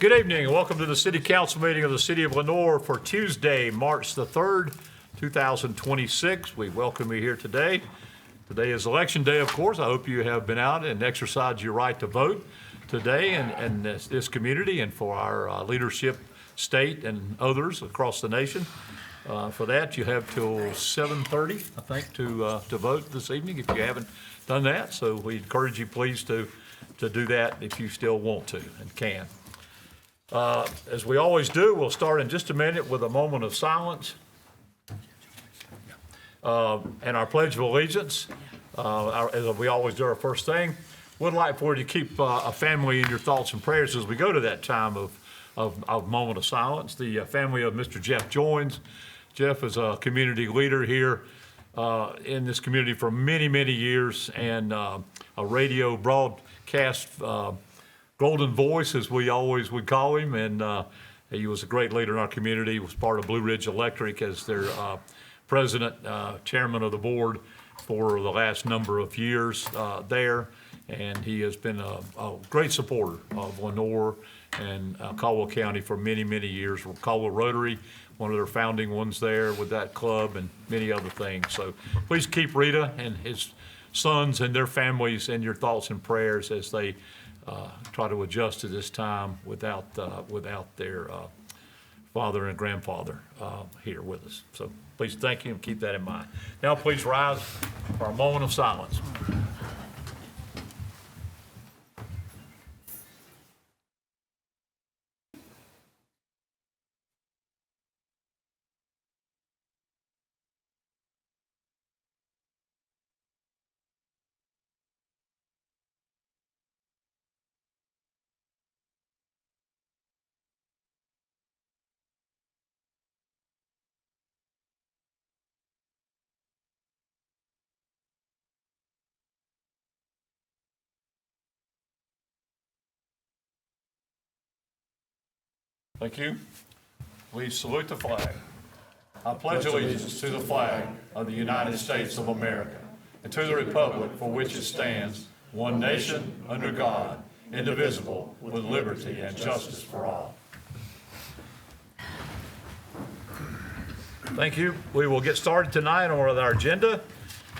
Good evening and welcome to the City Council meeting of the City of Lenoir for Tuesday, March the 3rd, 2026. We welcome you here today. Today is Election Day, of course. I hope you have been out and exercised your right to vote today in this community and for our leadership, state, and others across the nation. For that, you have till 7:30, I think, to vote this evening if you haven't done that. So we encourage you, please, to do that if you still want to and can. As we always do, we'll start in just a minute with a moment of silence and our Pledge of Allegiance. As we always do our first thing, would like for you to keep a family in your thoughts and prayers as we go to that time of moment of silence. The family of Mr. Jeff Joins. Jeff is a community leader here in this community for many, many years, and a radio broadcast golden voice, as we always would call him, and he was a great leader in our community. He was part of Blue Ridge Electric as their president, chairman of the board for the last number of years there, and he has been a great supporter of Lenoir and Caldwell County for many, many years. Caldwell Rotary, one of their founding ones there with that club and many other things. So please keep Rita and his sons and their families in your thoughts and prayers as they try to adjust to this time without their father and grandfather here with us. So please thank you and keep that in mind. Now please rise for a moment of silence. Thank you. Please salute the flag. I pledge allegiance to the flag of the United States of America and to the republic for which it stands, one nation, under God, indivisible, with liberty and justice for all. Thank you. We will get started tonight on our agenda,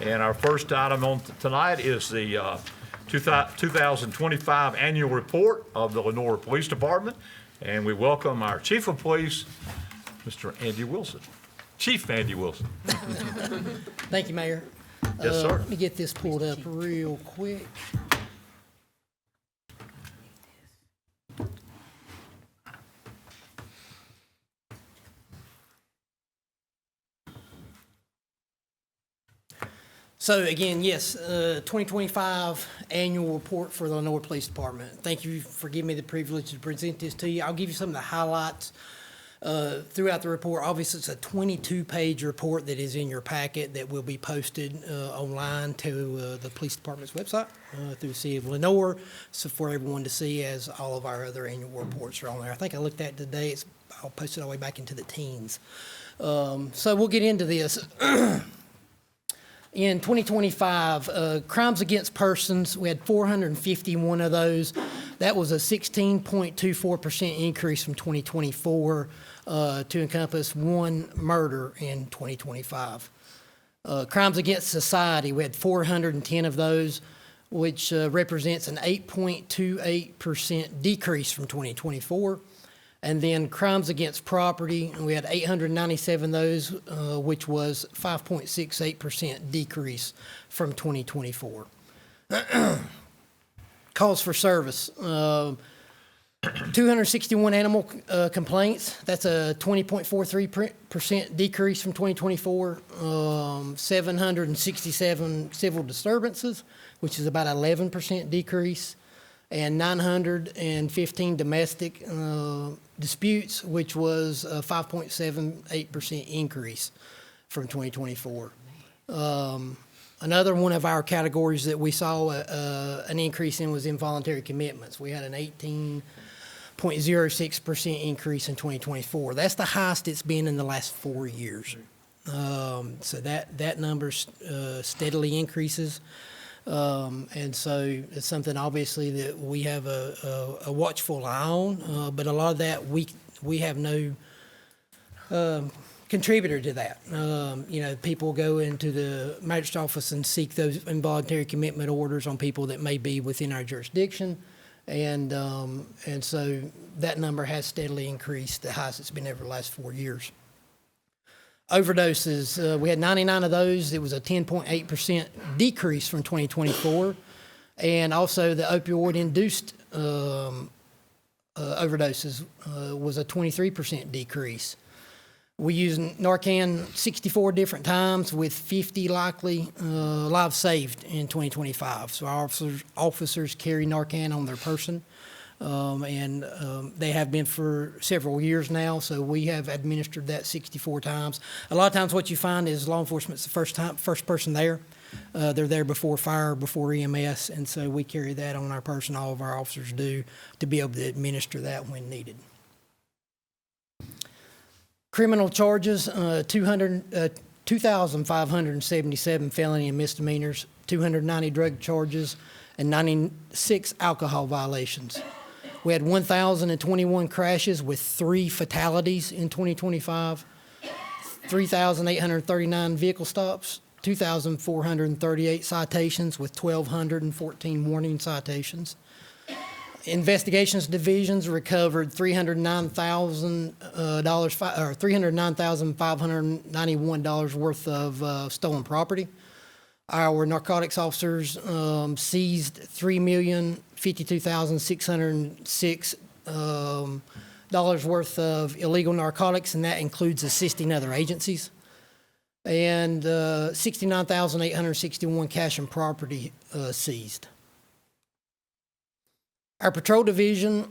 and our first item on tonight is the 2025 annual report of the Lenoir Police Department. And we welcome our Chief of Police, Mr. Andy Wilson. Chief Andy Wilson. Thank you, Mayor. Yes, sir. Let me get this pulled up real quick. So again, yes, 2025 annual report for the Lenoir Police Department. Thank you for giving me the privilege to present this to you. I'll give you some of the highlights throughout the report. Obviously, it's a 22-page report that is in your packet that will be posted online to the police department's website through the City of Lenoir, so for everyone to see, as all of our other annual reports are on there. I think I looked at it today. I'll post it all the way back into the teens. So we'll get into this. In 2025, crimes against persons, we had 451 of those. That was a 16.24% increase from 2024 to encompass one murder in 2025. Crimes against society, we had 410 of those, which represents an 8.28% decrease from 2024. And then crimes against property, we had 897 of those, which was 5.68% decrease from 2024. Calls for service, 261 animal complaints. That's a 20.43% decrease from 2024. 767 civil disturbances, which is about 11% decrease. And 915 domestic disputes, which was a 5.78% increase from 2024. Another one of our categories that we saw an increase in was involuntary commitments. We had an 18.06% increase in 2024. That's the highest it's been in the last 4 years. So that number steadily increases. And so it's something obviously that we have a watchful eye on, but a lot of that we have no contributor to that. People go into the magistrate's office and seek those involuntary commitment orders on people that may be within our jurisdiction. And so that number has steadily increased, the highest it's been over the last 4 years. Overdoses, we had 99 of those. It was a 10.8% decrease from 2024. And also the opioid-induced overdoses was a 23% decrease. We used Narcan 64 different times with 50 likely lives saved in 2025. So our officers carry Narcan on their person, and they have been for several years now. So we have administered that 64 times. A lot of times what you find is law enforcement's the first person there. They're there before fire, before EMS, and so we carry that on our person. All of our officers do, to be able to administer that when needed. Criminal charges, 2,577 felony and misdemeanors, 290 drug charges, and 96 alcohol violations. We had 1,021 crashes with 3 fatalities in 2025, 3,839 vehicle stops, 2,438 citations with 1,214 warning citations. Investigations divisions recovered $309,591 worth of stolen property. Our narcotics officers seized $3,052,606 worth of illegal narcotics, and that includes assisting other agencies. And 69,861 cash and property seized. Our patrol division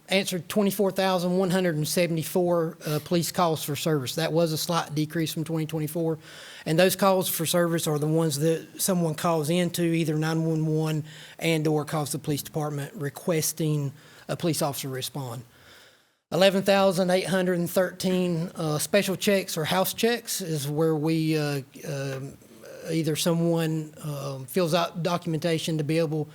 answered 24,174 police calls for service. That was a slight decrease from 2024. And those calls for service are the ones that someone calls into, either 911 and or calls the police department requesting a police officer respond. 11,813 special checks or house checks is where we either someone fills out documentation to be able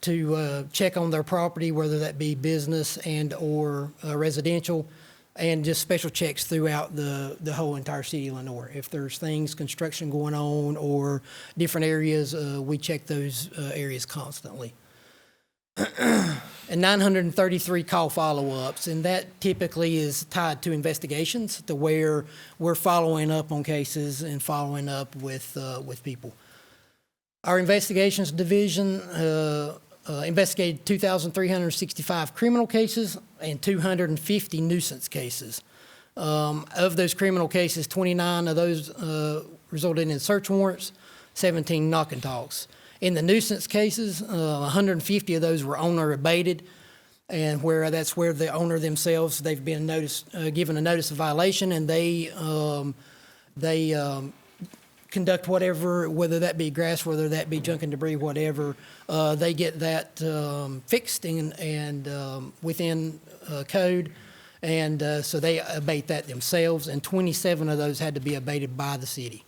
to check on their property, whether that be business and or residential, and just special checks throughout the whole entire city of Lenoir. If there's things, construction going on or different areas, we check those areas constantly. And 933 call follow-ups, and that typically is tied to investigations, to where we're following up on cases and following up with people. Our investigations division investigated 2,365 criminal cases and 250 nuisance cases. Of those criminal cases, 29 of those resulted in search warrants, 17 knock and talks. In the nuisance cases, 150 of those were owner abated, and that's where the owner themselves, they've been given a notice of violation, and they conduct whatever, whether that be grass, whether that be junk and debris, whatever, they get that fixed and within code, and so they abate that themselves, and 27 of those had to be abated by the city.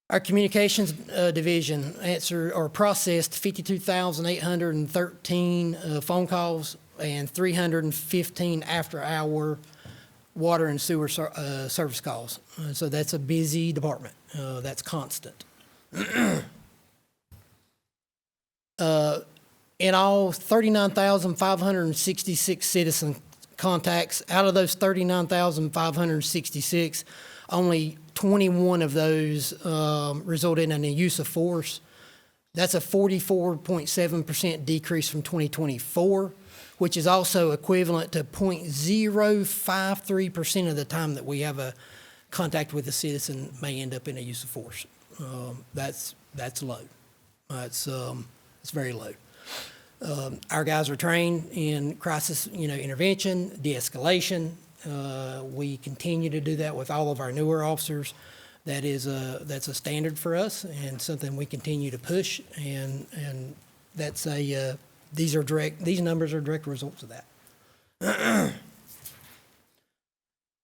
Our communications division answered or processed 52,813 phone calls and 315 after-hour water and sewer service calls. So that's a busy department. That's constant. In all, 39,566 citizen contacts. Out of those 39,566, only 21 of those resulted in a use of force. That's a 44.7% decrease from 2024, which is also equivalent to 0.053% of the time that we have a contact with a citizen may end up in a use of force. That's low. It's very low. Our guys are trained in crisis, intervention, de-escalation. We continue to do that with all of our newer officers. That's a standard for us and something we continue to push. And that's these numbers are direct results of that.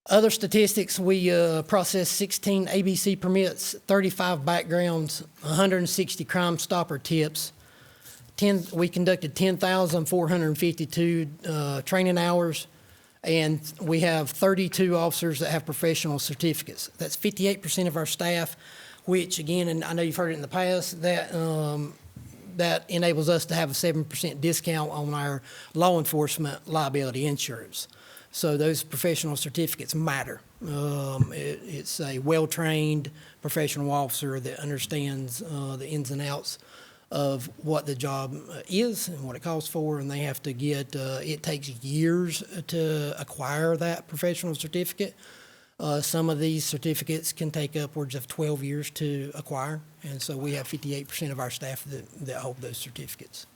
Other statistics, we processed 16 ABC permits, 35 backgrounds, 160 Crime Stopper tips. We conducted 10,452 training hours, and we have 32 officers that have professional certificates. That's 58% of our staff, which again, and I know you've heard it in the past, that enables us to have a 7% discount on our law enforcement liability insurance. So those professional certificates matter. It's a well-trained professional officer that understands the ins and outs of what the job is and what it calls for, and they have to get, it takes years to acquire that professional certificate. Some of these certificates can take upwards of 12 years to acquire, and so we have 58% of our staff that hold those certificates.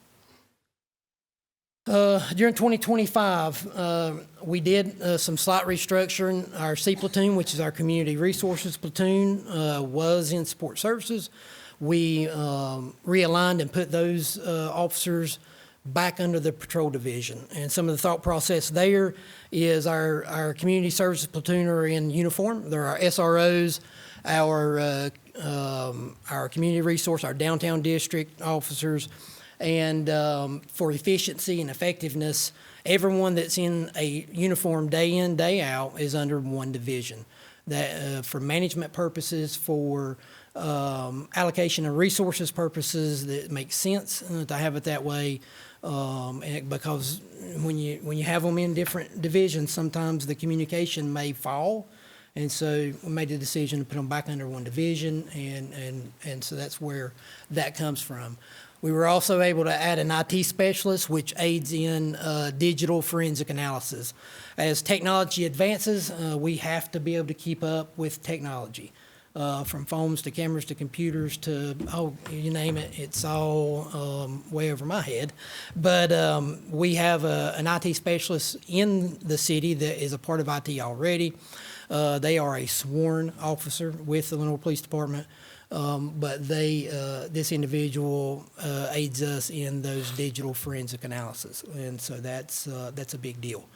During 2025, we did some slight restructuring. Our C platoon, which is our community resources platoon, was in support services. We realigned and put those officers back under the patrol division. And some of the thought process there is our community services platoon are in uniform. They're our SROs, our community resource, our downtown district officers. And for efficiency and effectiveness, everyone that's in a uniform day in, day out is under one division. That for management purposes, for allocation of resources purposes, that makes sense to have it that way. And because when you have them in different divisions, sometimes the communication may fall. And so we made the decision to put them back under one division, and so that's where that comes from. We were also able to add an IT specialist, which aids in digital forensic analysis. As technology advances, we have to be able to keep up with technology. From phones to cameras to computers to, you name it, it's all way over my head. But we have an IT specialist in the city that is a part of IT already. They are a sworn officer with the Lenoir Police Department. But this individual aids us in those digital forensic analysis, and so that's a big deal.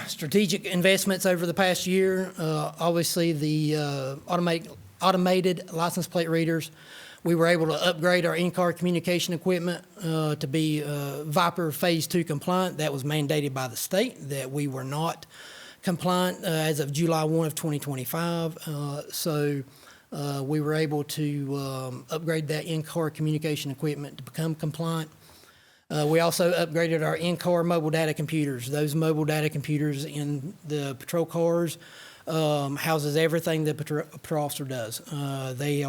Strategic investments over the past year, obviously the automated license plate readers. We were able to upgrade our in-car communication equipment to be Viper Phase 2 compliant. That was mandated by the state that we were not compliant as of July 1 of 2025. We were able to upgrade that in-car communication equipment to become compliant. We also upgraded our in-car mobile data computers. Those mobile data computers in the patrol cars houses everything the patrol officer does. They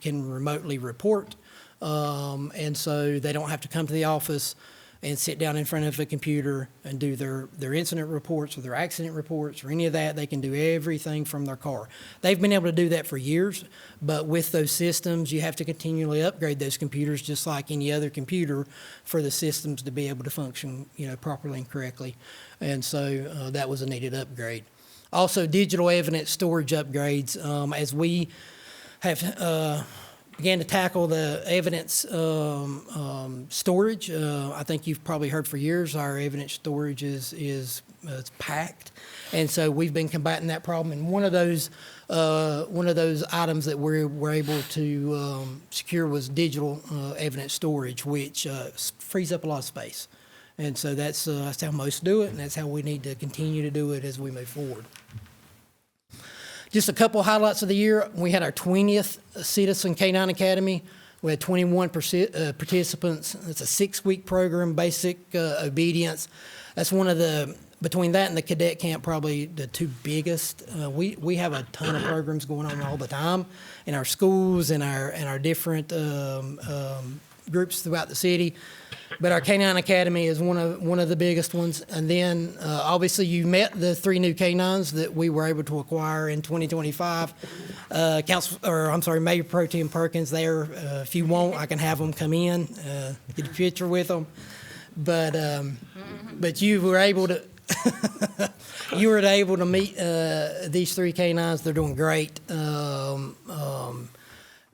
can remotely report, and so they don't have to come to the office and sit down in front of a computer and do their incident reports or their accident reports or any of that. They can do everything from their car. They've been able to do that for years, but with those systems, you have to continually upgrade those computers just like any other computer for the systems to be able to function, properly and correctly. And so that was a needed upgrade. Also, digital evidence storage upgrades. As we have began to tackle the evidence storage. I think you've probably heard for years our evidence storage is packed, and so we've been combating that problem. And one of those items that we were able to secure was digital evidence storage, which frees up a lot of space. And so that's how most do it, and that's how we need to continue to do it as we move forward. Just a couple of highlights of the year. We had our 20th Citizen K-9 Academy. We had 21 participants. It's a 6-week program, basic obedience. That's between that and the cadet camp, probably the two biggest. We have a ton of programs going on all the time in our schools and our different groups throughout the city. But our K-9 Academy is one of the biggest ones. And then, obviously, you met the 3 new K-9s that we were able to acquire in 2025. Mayor Pro Tem Perkins there. If you want, I can have them come in, get a picture with them. But you were able to meet these 3 K-9s. They're doing great.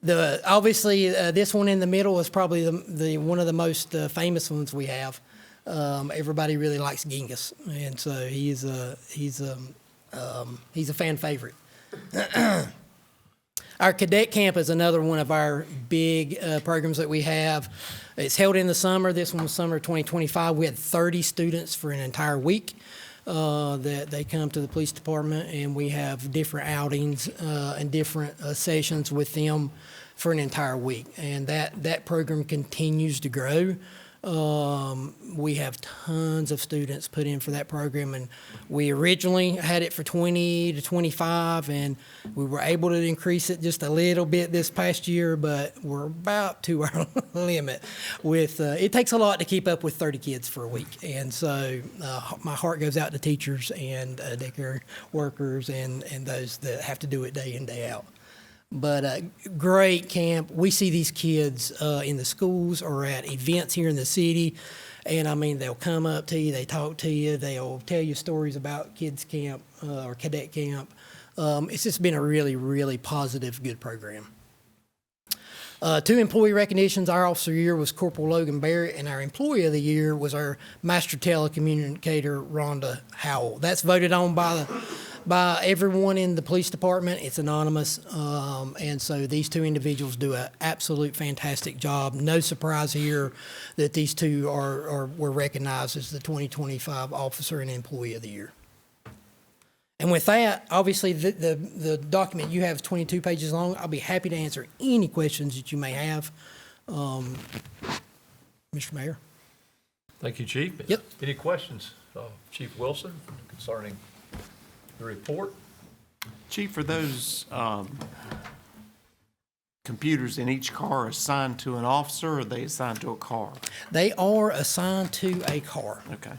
This one in the middle is probably the one of the most famous ones we have. Everybody really likes Genghis, and so he's He's a fan favorite. Our cadet camp is another one of our big programs that we have. It's held in the summer. This one was summer 2025. We had 30 students for an entire week that they come to the police department, and we have different outings and different sessions with them for an entire week. And that program continues to grow. We have tons of students put in for that program, and we originally had it for 20 to 25, and we were able to increase it just a little bit this past year, but we're about to our limit. It takes a lot to keep up with 30 kids for a week, and so my heart goes out to teachers and daycare workers and those that have to do it day in, day out. But great camp. We see these kids in the schools or at events here in the city, and I mean, they'll come up to you, they talk to you, they'll tell you stories about kids camp or cadet camp. It's just been a really, really positive, good program. 2 employee recognitions. Our officer of the year was Corporal Logan Barrett, and our employee of the year was our master telecommunicator, Rhonda Howell. That's voted on by everyone in the police department. It's anonymous, and so these 2 individuals do an absolute fantastic job. No surprise here that these 2 were recognized as the 2025 Officer and Employee of the Year. And with that, obviously, the document you have is 22 pages long. I'll be happy to answer any questions that you may have. Mr. Mayor? Thank you, Chief. Yep. Any questions, Chief Wilson, concerning the report? Chief, are those computers in each car assigned to an officer, or are they assigned to a car? They are assigned to a car. Okay.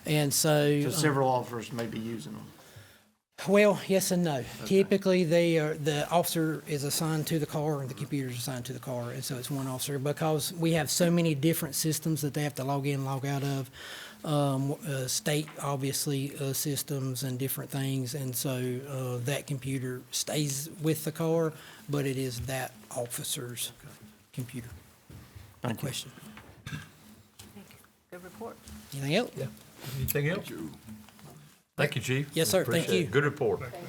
And so. So several officers may be using them. Well, yes and no. Okay. Typically, the officer is assigned to the car and the computer is assigned to the car, and so it's one officer, because we have so many different systems that they have to log in, log out of, state, obviously, systems and different things, and so that computer stays with the car, but it is that officer's computer. Thank you. Question. Thank you. Good report. Anything else? Yeah. Anything else? Thank you, Chief. Yes, sir. Thank Appreciate you. it. Good report. Thank you.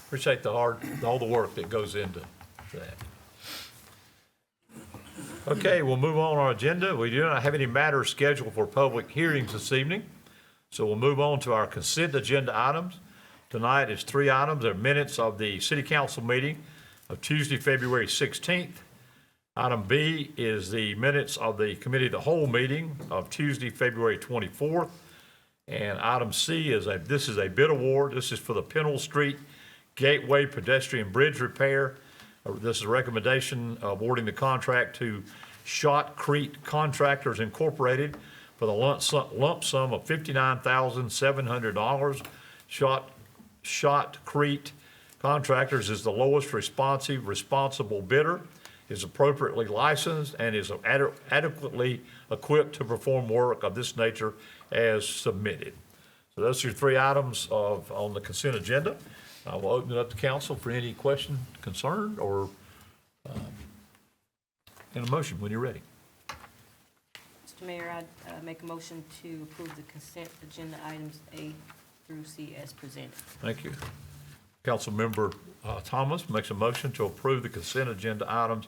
Appreciate all the work that goes into that. Okay, we'll move on our agenda. We do not have any matters scheduled for public hearings this evening, so we'll move on to our consent agenda items. Tonight is 3 items. They're minutes of the City Council meeting of Tuesday, February 16th. Item B is the minutes of the Committee of the Whole meeting of Tuesday, February 24th. And item C is this is a bid award. This is for the Pennell Street Gateway Pedestrian Bridge Repair. This is a recommendation awarding the contract to Shotcrete Contractors Incorporated for the lump sum of $59,700. Shotcrete Contractors is the lowest responsible bidder, is appropriately licensed, and is adequately equipped to perform work of this nature as submitted. So those are your 3 items on the consent agenda. I will open it up to council for any question, concern, or in a motion when you're ready. Mr. Mayor, I'd make a motion to approve the consent agenda items A through C as presented. Thank you. Councilmember Thomas makes a motion to approve the consent agenda items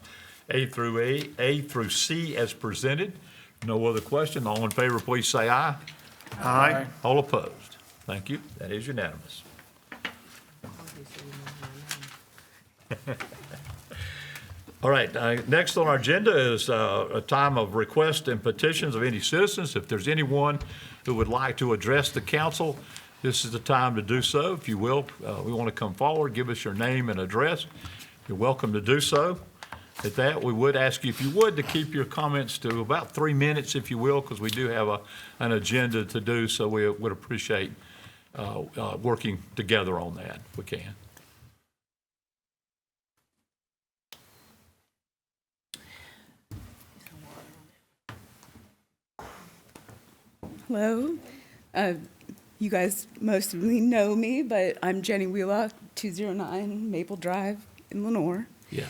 A through C as presented. No other question. All in favor, please say aye. Aye. All opposed? Thank you. That is unanimous. All right, next on our agenda is a time of request and petitions of any citizens. If there's anyone who would like to address the council, this is the time to do so. If you will, we want to come forward, give us your name and address. You're welcome to do so. At that, we would ask you, if you would, to keep your comments to about 3 minutes, if you will, because we do have an agenda to do, so we would appreciate working together on that, if we can. Hello. You guys mostly know me, but I'm Jenny Wheelock, 209 Maple Drive in Lenoir. Yeah.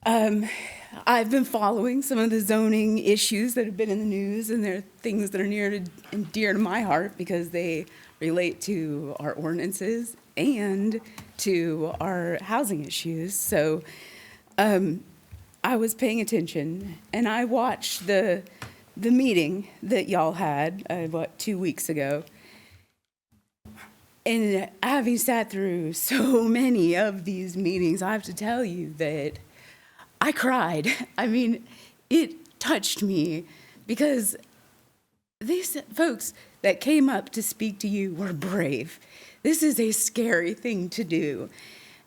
I've been following some of the zoning issues that have been in the news, and they're things that are near to and dear to my heart because they relate to our ordinances and to our housing issues. So I was paying attention, and I watched the meeting that y'all had, 2 weeks ago. And having sat through so many of these meetings, I have to tell you that I cried. I mean, it touched me because these folks that came up to speak to you were brave. This is a scary thing to do.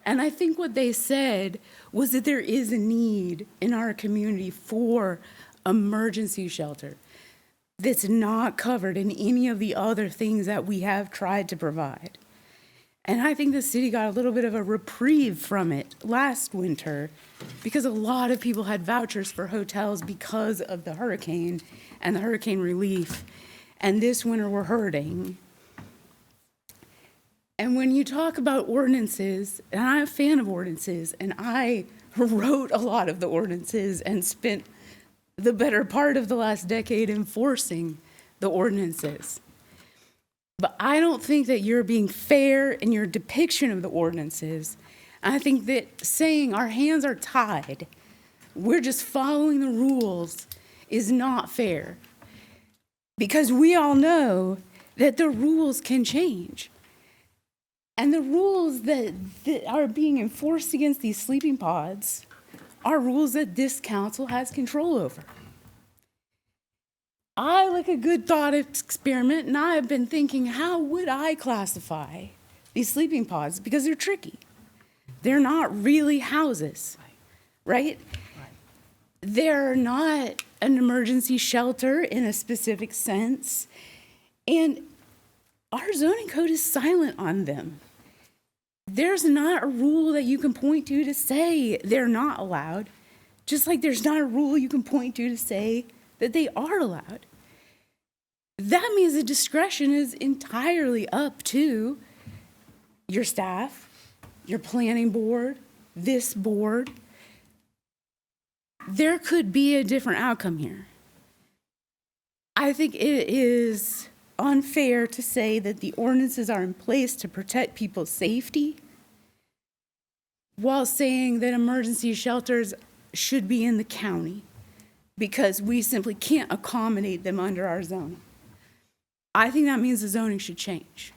And I think what they said was that there is a need in our community for emergency shelter that's not covered in any of the other things that we have tried to provide. And I think the city got a little bit of a reprieve from it last winter because a lot of people had vouchers for hotels because of the hurricane and the hurricane relief. And this winter we're hurting. And when you talk about ordinances, and I'm a fan of ordinances, and I wrote a lot of the ordinances and spent the better part of the last decade enforcing the ordinances. But I don't think that you're being fair in your depiction of the ordinances. I think that saying our hands are tied, we're just following the rules, is not fair. Because we all know that the rules can change. And the rules that are being enforced against these sleeping pods are rules that this council has control over. I like a good thought experiment, and I have been thinking, how would I classify these sleeping pods? Because they're tricky. They're not really houses, right? They're not an emergency shelter in a specific sense. And our zoning code is silent on them. There's not a rule that you can point to say they're not allowed, just like there's not a rule you can point to say that they are allowed. That means the discretion is entirely up to your staff, your planning board, this board. There could be a different outcome here. I think it is unfair to say that the ordinances are in place to protect people's safety while saying that emergency shelters should be in the county because we simply can't accommodate them under our zoning. I think that means the zoning should change.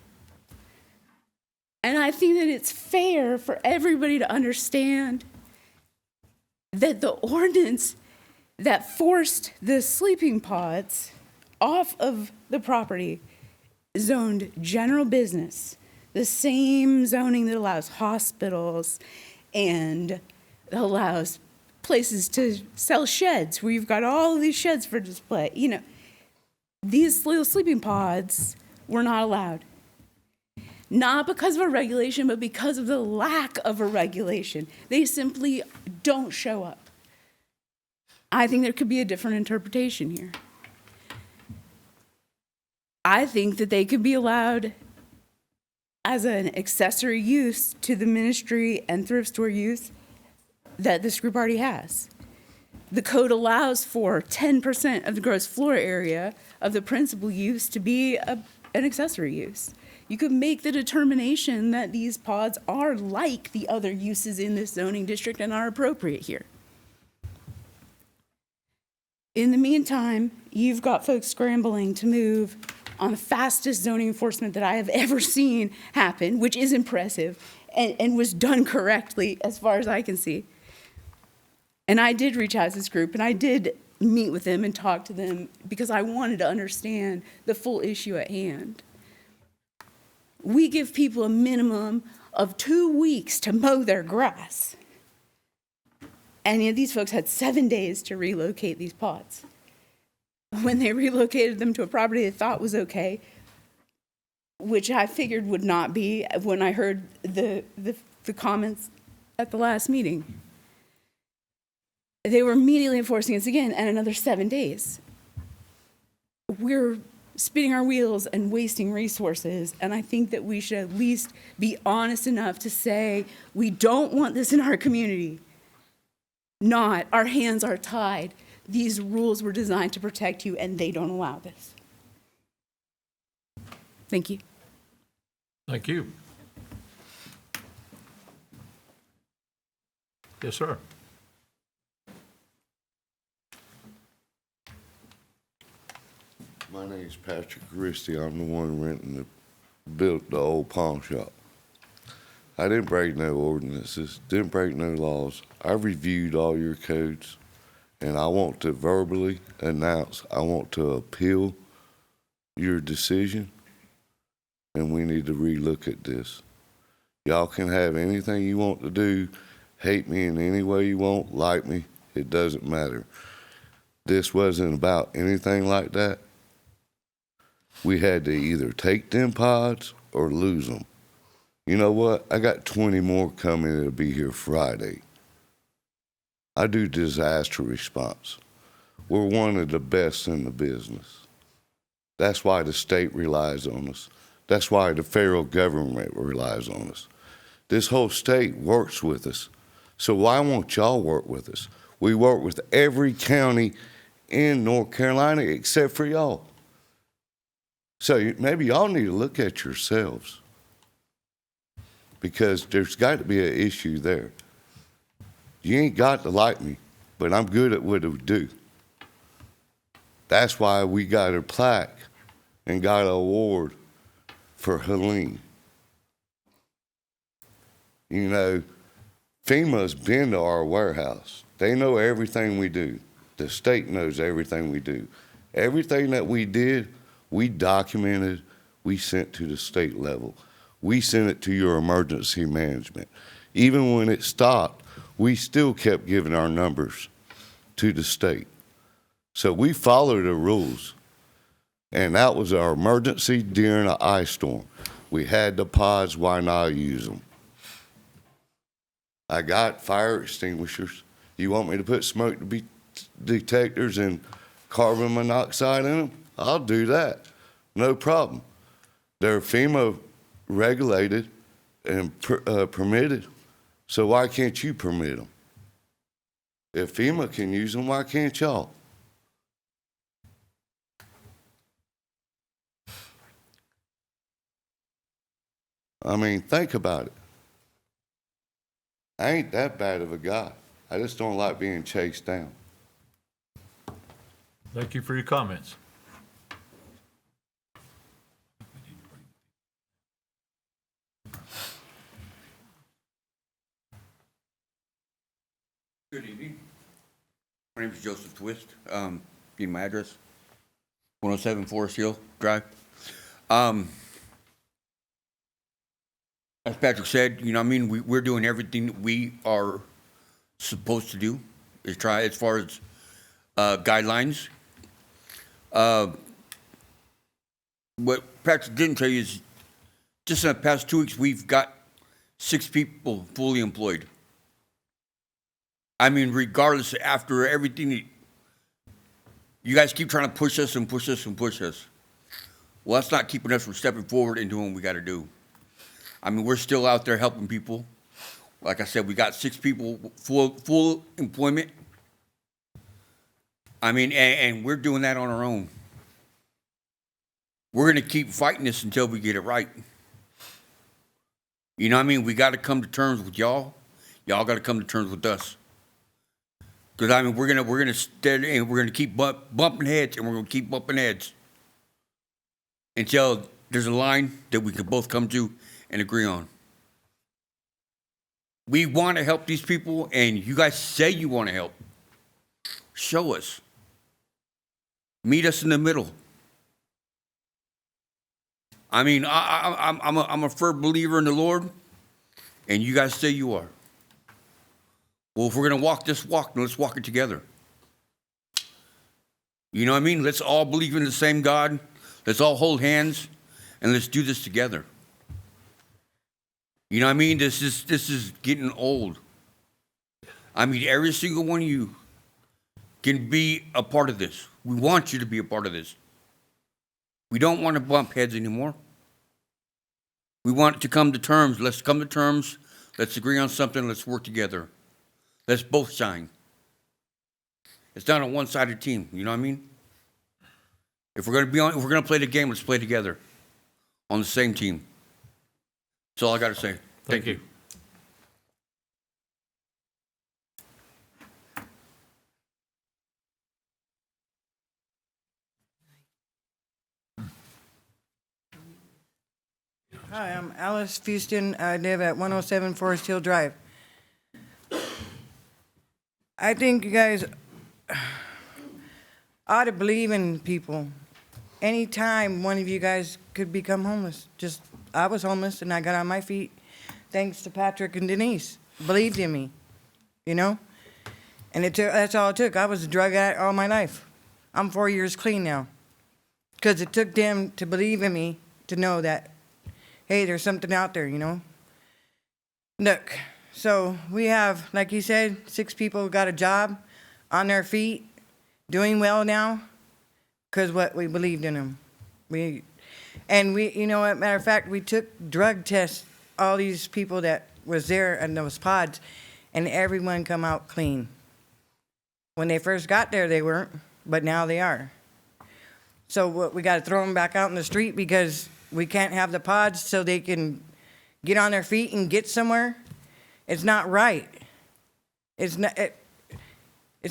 And I think that it's fair for everybody to understand that the ordinance that forced the sleeping pods off of the property zoned general business, the same zoning that allows hospitals and allows places to sell sheds where you've got all of these sheds for display. You know, these little sleeping pods were not allowed. Not because of a regulation, but because of the lack of a regulation. They simply don't show up. I think there could be a different interpretation here. I think that they could be allowed as an accessory use to the ministry and thrift store use that this group already has. The code allows for 10% of the gross floor area of the principal use to be an accessory use. You could make the determination that these pods are like the other uses in this zoning district and are appropriate here. In the meantime, you've got folks scrambling to move on the fastest zoning enforcement that I have ever seen happen, which is impressive and was done correctly as far as I can see. And I did reach out to this group, and I did meet with them and talk to them because I wanted to understand the full issue at hand. We give people a minimum of 2 weeks to mow their grass. And yet these folks had 7 days to relocate these pods. When they relocated them to a property they thought was okay, which I figured would not be when I heard the comments at the last meeting. They were immediately enforcing us again and another 7 days. We're spinning our wheels and wasting resources, and I think that we should at least be honest enough to say we don't want this in our community. not our hands are tied. These rules were designed to protect you, and they don't allow this. Thank you. Thank you. Yes, sir. My name's Patrick Christie. I'm the one built the old pawn shop. I didn't break no ordinances, didn't break no laws. I reviewed all your codes, and I want to verbally announce, I want to appeal your decision, and we need to relook at this. Y'all can have anything you want to do, hate me in any way you want, like me, it doesn't matter. This wasn't about anything like that. We had to either take them pods or lose them. You know what? I got 20 more coming that'll be here Friday. I do disaster response. We're one of the best in the business. That's why the state relies on us. That's why the federal government relies on us. This whole state works with us. So why won't y'all work with us? We work with every county in North Carolina except for y'all. So maybe y'all need to look at yourselves, because there's got to be an issue there. You ain't got to like me, but I'm good at what I do. That's why we got a plaque and got an award for Helene. You know, FEMA's been to our warehouse. They know everything we do. The state knows everything we do. Everything that we did, we documented, we sent to the state level. We sent it to your emergency management. Even when it stopped, we still kept giving our numbers to the state. So we followed the rules. And that was our emergency during an ice storm. We had the pods, why not use them? I got fire extinguishers. You want me to put smoke detectors and carbon monoxide in them? I'll do that, no problem. They're FEMA regulated and permitted, so why can't you permit them? If FEMA can use them, why can't y'all? I mean, think about it. I ain't that bad of a guy. I just don't like being chased down. Thank you for your comments. Good evening. My name is Joseph Twist. Need my address? 107 Forest Hill Drive. As Patrick said, you know, I mean, we're doing everything that we are supposed to do. Is try as far as guidelines. What Patrick didn't tell you is, just in the past 2 weeks, we've got 6 people fully employed. I mean, regardless, after everything, you guys keep trying to push us and push us and push us. Well, that's not keeping us from stepping forward and doing what we got to do. I mean, we're still out there helping people. Like I said, we got 6 people full employment. I mean, and we're doing that on our own. We're going to keep fighting this until we get it right. You know what I mean? We got to come to terms with y'all. Y'all got to come to terms with us. Because I mean, we're gonna steady, and we're gonna keep bumping heads, and we're gonna keep bumping heads until there's a line that we can both come to and agree on. We want to help these people, and you guys say you want to help. Show us. Meet us in the middle. I mean, I'm a firm believer in the Lord, and you guys say you are. Well, if we're going to walk this walk, then let's walk it together. You know what I mean? Let's all believe in the same God. Let's all hold hands, and let's do this together. You know what I mean? This is getting old. I mean, every single one of you can be a part of this. We want you to be a part of this. We don't want to bump heads anymore. We want to come to terms. Let's come to terms. Let's agree on something. Let's work together. Let's both shine. It's not a one-sided team, you know what I mean? If we're gonna play the game, let's play together on the same team. That's all I gotta say. Thank you. Hi, I'm Alice Fuston. I live at 107 Forest Hill Drive. I think you guys ought to believe in people. Anytime one of you guys could become homeless. I was homeless and I got on my feet thanks to Patrick and Denise. Believed in me, you know? And that's all it took. I was a drug addict all my life. I'm 4 years clean now. Because it took them to believe in me to know that, hey, there's something out there, you know? Look, so we have, like you said, 6 people who got a job, on their feet, doing well now, because what we believed in them. You know what, matter of fact, we took drug tests, all these people that was there in those pods, and everyone come out clean. When they first got there, they weren't, but now they are. So what, we got to throw them back out in the street because we can't have the pods so they can get on their feet and get somewhere? It's not right. It's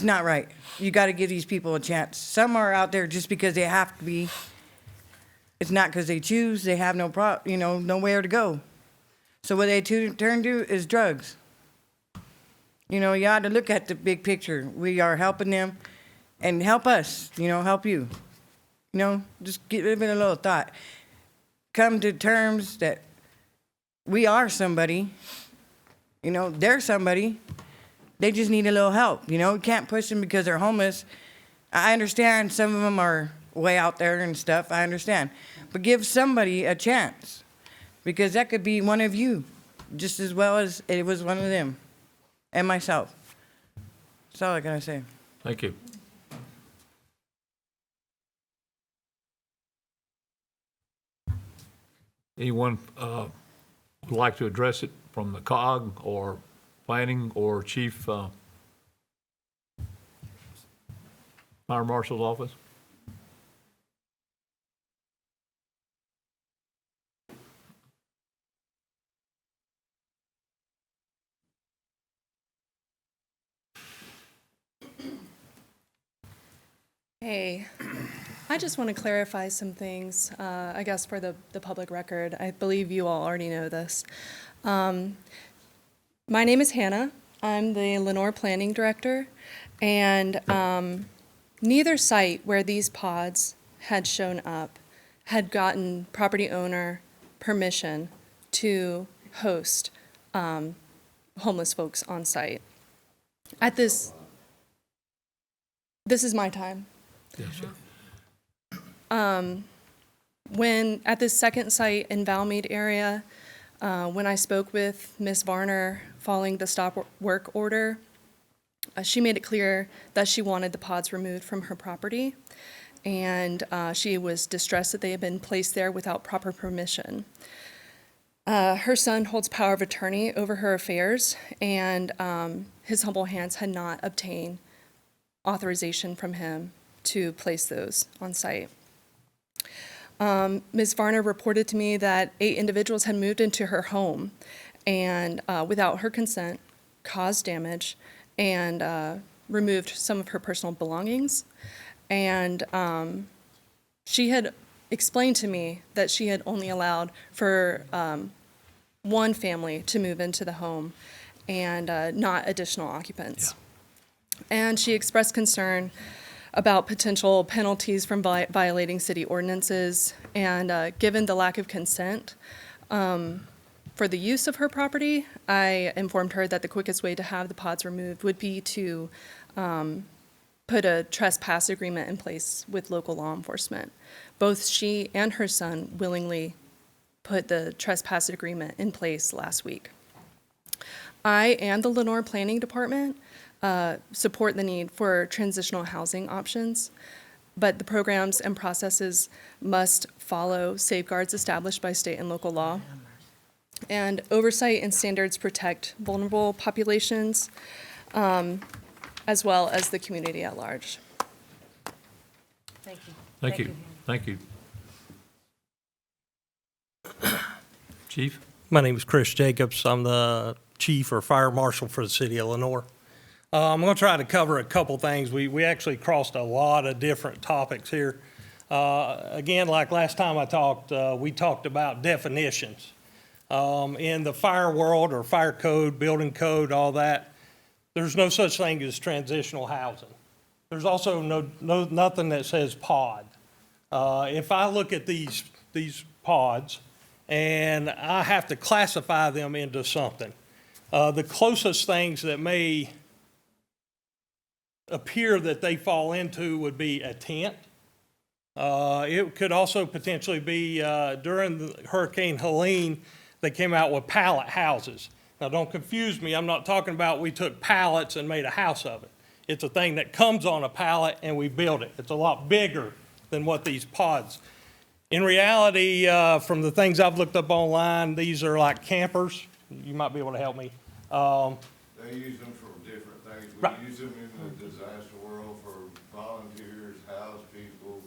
not right. You got to give these people a chance. Some are out there just because they have to be. It's not because they choose. They have nowhere to go. So what they turn to is drugs. You know, you ought to look at the big picture. We are helping them, and help us. Help you. Just give it a little thought. Come to terms that we are somebody. They're somebody. They just need a little help. You can't push them because they're homeless. I understand some of them are way out there and stuff. I understand. But give somebody a chance, because that could be one of you just as well as it was one of them and myself. That's all I got to say. Thank you. Anyone would like to address it from the COG or planning or chief fire marshal's office? Hey, I just want to clarify some things, I guess for the public record. I believe you all already know this. My name is Hannah. I'm the Lenoir Planning Director, and neither site where these pods had shown up had gotten property owner permission to host homeless folks on site. At this is my time. Yes, sir. When at this second site in Valmead area, when I spoke with Ms. Varner following the stop work order, she made it clear that she wanted the pods removed from her property, and she was distressed that they had been placed there without proper permission. Her son holds power of attorney over her affairs, and his humble hands had not obtained authorization from him to place those on site. Ms. Varner reported to me that 8 individuals had moved into her home and, without her consent, caused damage and removed some of her personal belongings. And she had explained to me that she had only allowed for one family to move into the home and not additional occupants. Yeah. And she expressed concern about potential penalties from violating city ordinances. And given the lack of consent for the use of her property, I informed her that the quickest way to have the pods removed would be to put a trespass agreement in place with local law enforcement. Both she and her son willingly put the trespass agreement in place last week. I and the Lenoir Planning Department support the need for transitional housing options, but the programs and processes must follow safeguards established by state and local law. And oversight and standards protect vulnerable populations. as well as the community at large. Thank you. Thank you. Thank you. Chief? My name is Chris Jacobs. I'm the chief or fire marshal for the city of Lenoir. I'm going to try to cover a couple things. We actually crossed a lot of different topics here. Again, like last time I talked, we talked about definitions. In the fire world or fire code, building code, all that, there's no such thing as transitional housing. There's also nothing that says pod. If I look at these pods and I have to classify them into something, the closest things that may appear that they fall into would be a tent. It could also potentially be, during the Hurricane Helene, they came out with pallet houses. Now, don't confuse me. I'm not talking about we took pallets and made a house of it. It's a thing that comes on a pallet and we build it. It's a lot bigger than what these pods. In reality, from the things I've looked up online, these are like campers. You might be able to help me. They use them for different things. Right. We use them in the disaster world for volunteers, house people.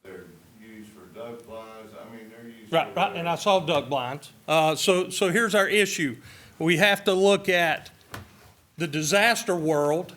They're used for duck blinds. I mean, they're used Right, for. right, and I saw duck blinds. So here's our issue. We have to look at the disaster world.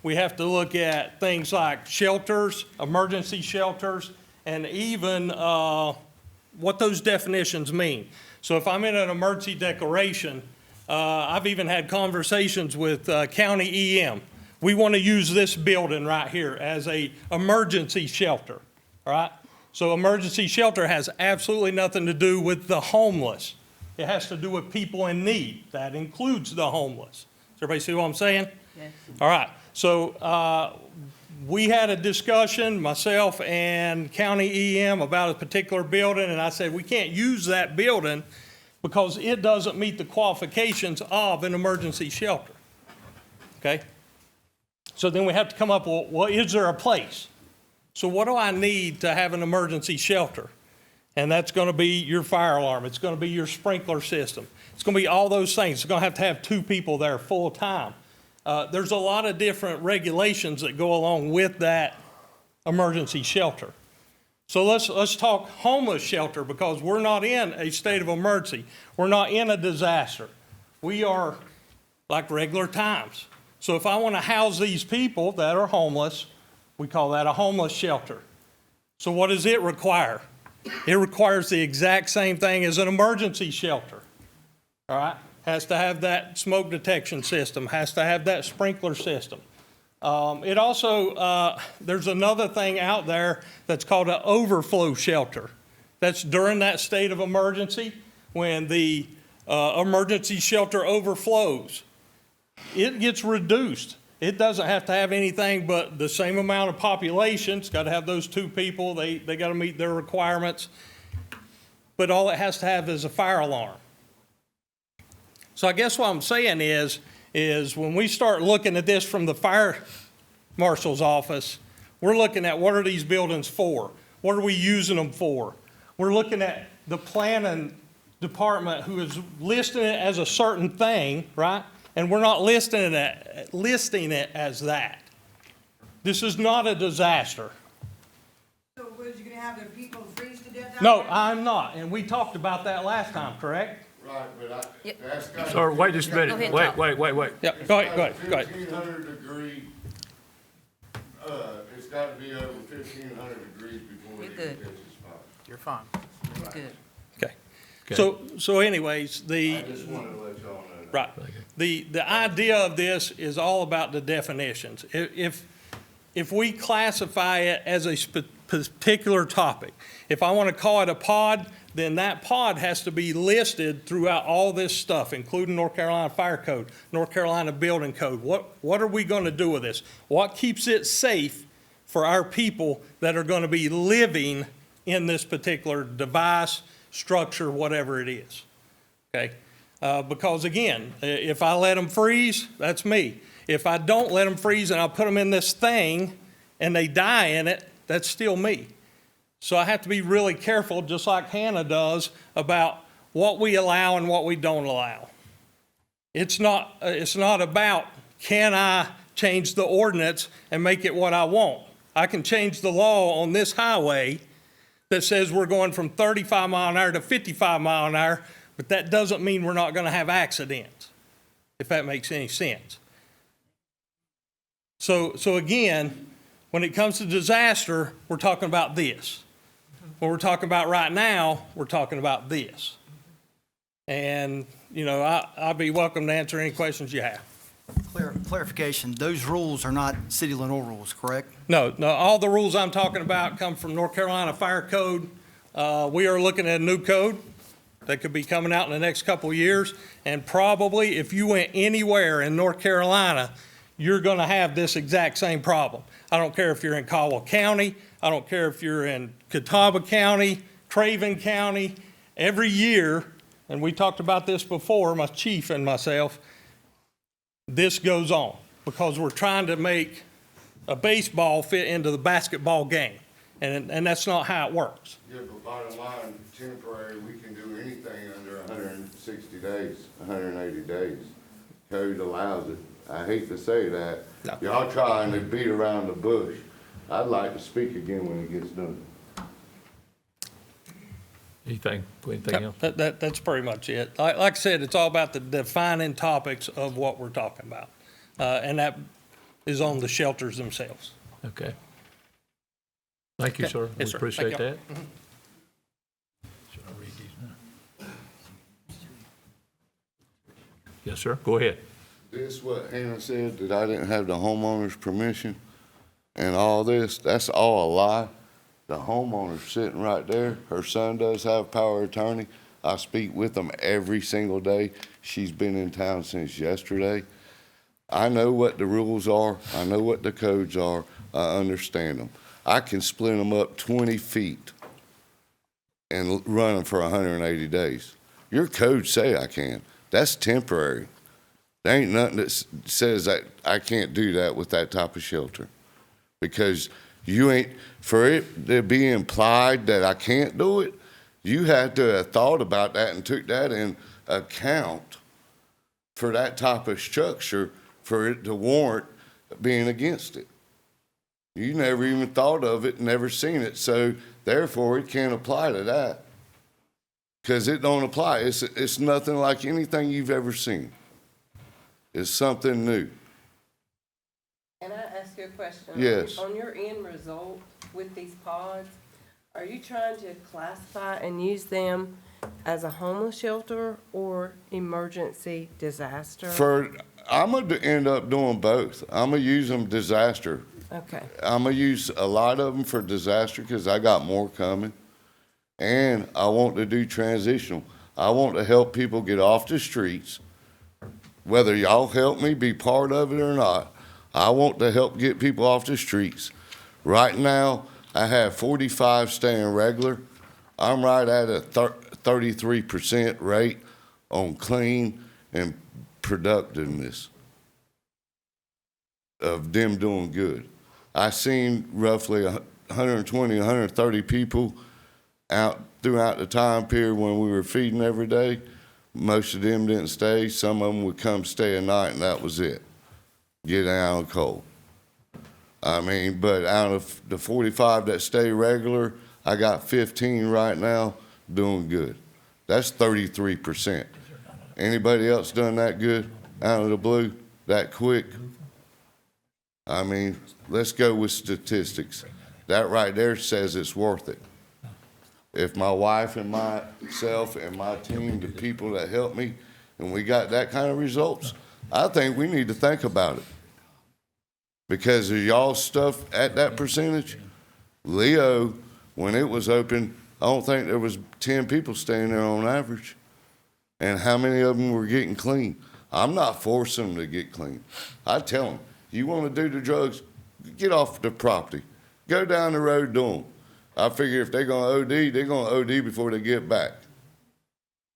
We have to look at things like shelters, emergency shelters, and even what those definitions mean. So if I'm in an emergency declaration, I've even had conversations with county EM. We want to use this building right here as a emergency shelter, all right? So emergency shelter has absolutely nothing to do with the homeless. It has to do with people in need. That includes the homeless. Does everybody see what I'm saying? Yes. All right. So we had a discussion, myself and County EM, about a particular building, and I said we can't use that building because it doesn't meet the qualifications of an emergency shelter. Okay? So then we have to come up with, well, is there a place? So what do I need to have an emergency shelter? And that's going to be your fire alarm. It's going to be your sprinkler system. It's going to be all those things. It's going to have 2 people there full time. There's a lot of different regulations that go along with that emergency shelter. So let's talk homeless shelter, because we're not in a state of emergency. We're not in a disaster. We are like regular times. So if I want to house these people that are homeless, we call that a homeless shelter. So what does it require? It requires the exact same thing as an emergency shelter, all right? Has to have that smoke detection system, has to have that sprinkler system. It also, there's another thing out there that's called an overflow shelter. That's during that state of emergency, when the emergency shelter overflows. It gets reduced. It doesn't have to have anything but the same amount of population. It's got to have those 2 people. They got to meet their requirements. But all it has to have is a fire alarm. So I guess what I'm saying is when we start looking at this from the fire marshal's office, we're looking at what are these buildings for? What are we using them for? We're looking at the planning department who is listing it as a certain thing, right? And we're not listing it as that. This is not a disaster. So was you gonna have the people freeze to death out No, there? I'm not. And we talked about that last time, correct? Right, but Yep. that's got. Sir, wait just a Go minute. ahead, Wait. Yep, go ahead. 1,500 degree, it's got to be over 1,500 degrees before it You're even good. catches fire. You're fine. Good. Okay. So anyways, I just wanted to let y'all know that. right. The idea of this is all about the definitions. If we classify it as a particular topic, if I want to call it a pod, then that pod has to be listed throughout all this stuff, including North Carolina Fire Code, North Carolina Building Code. What are we going to do with this? What keeps it safe for our people that are going to be living in this particular device, structure, whatever it is? Okay? Because again, if I let them freeze, that's me. If I don't let them freeze and I put them in this thing and they die in it, that's still me. So I have to be really careful, just like Hannah does, about what we allow and what we don't allow. It's not about, can I change the ordinance and make it what I want. I can change the law on this highway that says we're going from 35 mile an hour to 55 mile an hour, but that doesn't mean we're not gonna have accidents, if that makes any sense. So again, when it comes to disaster, we're talking about this. What we're talking about right now, we're talking about this. And, you know, I'd be welcome to answer any questions you have. Clarification, those rules are not City of Lenoir rules, correct? No, all the rules I'm talking about come from North Carolina Fire Code. We are looking at a new code that could be coming out in the next couple of years. And probably if you went anywhere in North Carolina, you're gonna have this exact same problem. I don't care if you're in Caldwell County, I don't care if you're in Catawba County, Craven County. Every year, and we talked about this before, my chief and myself, this goes on because we're trying to make a baseball fit into the basketball game. And that's not how it works. Yeah, but bottom line, temporary, we can do anything under 160 days, 180 days. Code allows it. I hate to say that. No. Y'all trying to beat around the bush. I'd like to speak again when it gets done. Anything else? That's pretty much it. Like I said, it's all about the defining topics of what we're talking about. And that is on the shelters themselves. Okay. Thank you, Okay. sir. We Yes, sir. appreciate Thank y'all. that. Should I read these now? Yes, sir. Go ahead. This what Hannah said, that I didn't have the homeowner's permission and all this, that's all a lie. The homeowner's sitting right there. Her son does have power of attorney. I speak with them every single day. She's been in town since yesterday. I know what the rules are. I know what the codes are. I understand them. I can split them up 20 feet and run them for 180 days. Your codes say I can. That's temporary. There ain't nothing that says that I can't do that with that type of shelter. Because you ain't, for it to be implied that I can't do it, you had to have thought about that and took that in account for that type of structure for it to warrant being against it. You never even thought of it, never seen it, so therefore it can't apply to that. Because it don't apply. It's nothing like anything you've ever seen. It's something new. Can I ask you a question? Yes. On your end result with these pods, are you trying to classify and use them as a homeless shelter or emergency disaster? I'm gonna end up doing both. I'm gonna use them disaster. Okay. I'm gonna use a lot of them for disaster because I got more coming. And I want to do transitional. I want to help people get off the streets. Whether y'all help me be part of it or not, I want to help get people off the streets. Right now, I have 45 staying regular. I'm right at a 33% rate on clean and productiveness of them doing good. I seen roughly 120, 130 people out throughout the time period when we were feeding every day. Most of them didn't stay. Some of them would come stay a night, and that was it. Get out of cold. I mean, but out of the 45 that stay regular, I got 15 right now doing good. That's 33%. Anybody else done that good out of the blue, that quick? I mean, let's go with statistics. That right there says it's worth it. If my wife and myself and my team, the people that help me, and we got that kind of results, I think we need to think about it. Because of y'all's stuff at that percentage, Leo, when it was open, I don't think there was 10 people staying there on average. And how many of them were getting clean? I'm not forcing them to get clean. I tell them, you want to do the drugs, get off the property. Go down the road, do them. I figure if they're going to OD, they're going to OD before they get back.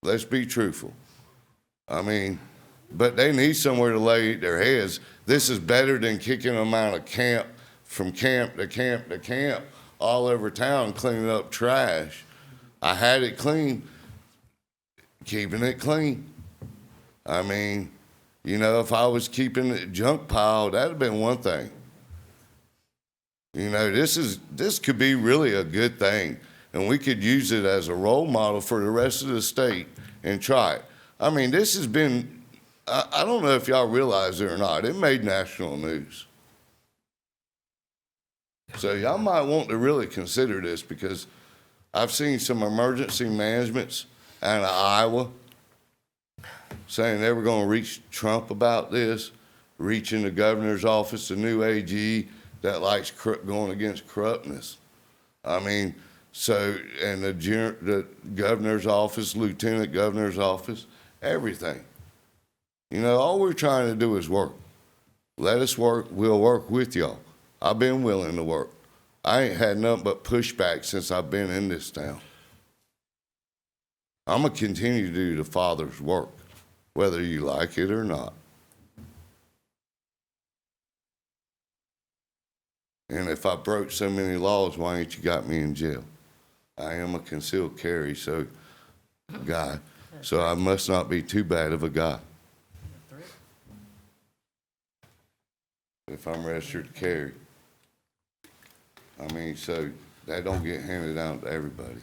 Let's be truthful. I mean, but they need somewhere to lay their heads. This is better than kicking them out of camp, from camp to camp to camp, all over town cleaning up trash. I had it clean, keeping it clean. I mean, You know, if I was keeping the junk pile, that'd have been one thing. You know, this could be really a good thing, and we could use it as a role model for the rest of the state and try it. I mean, this has been, I don't know if y'all realize it or not, it made national news. So y'all might want to really consider this, because I've seen some emergency managements out of Iowa saying they were going to reach Trump about this, reaching the governor's office, the new AG that likes going against corruptness. I mean, so, and the governor's office, lieutenant governor's office, everything. You know, all we're trying to do is work. Let us work. We'll work with y'all. I've been willing to work. I ain't had nothing but pushback since I've been in this town. I'm going to continue to do the Father's work, whether you like it or not. And if I broke so many laws, why ain't you got me in jail? I am a concealed carry guy, so I must not be too bad of a guy. If I'm registered to carry. I mean, so that don't get handed down to everybody.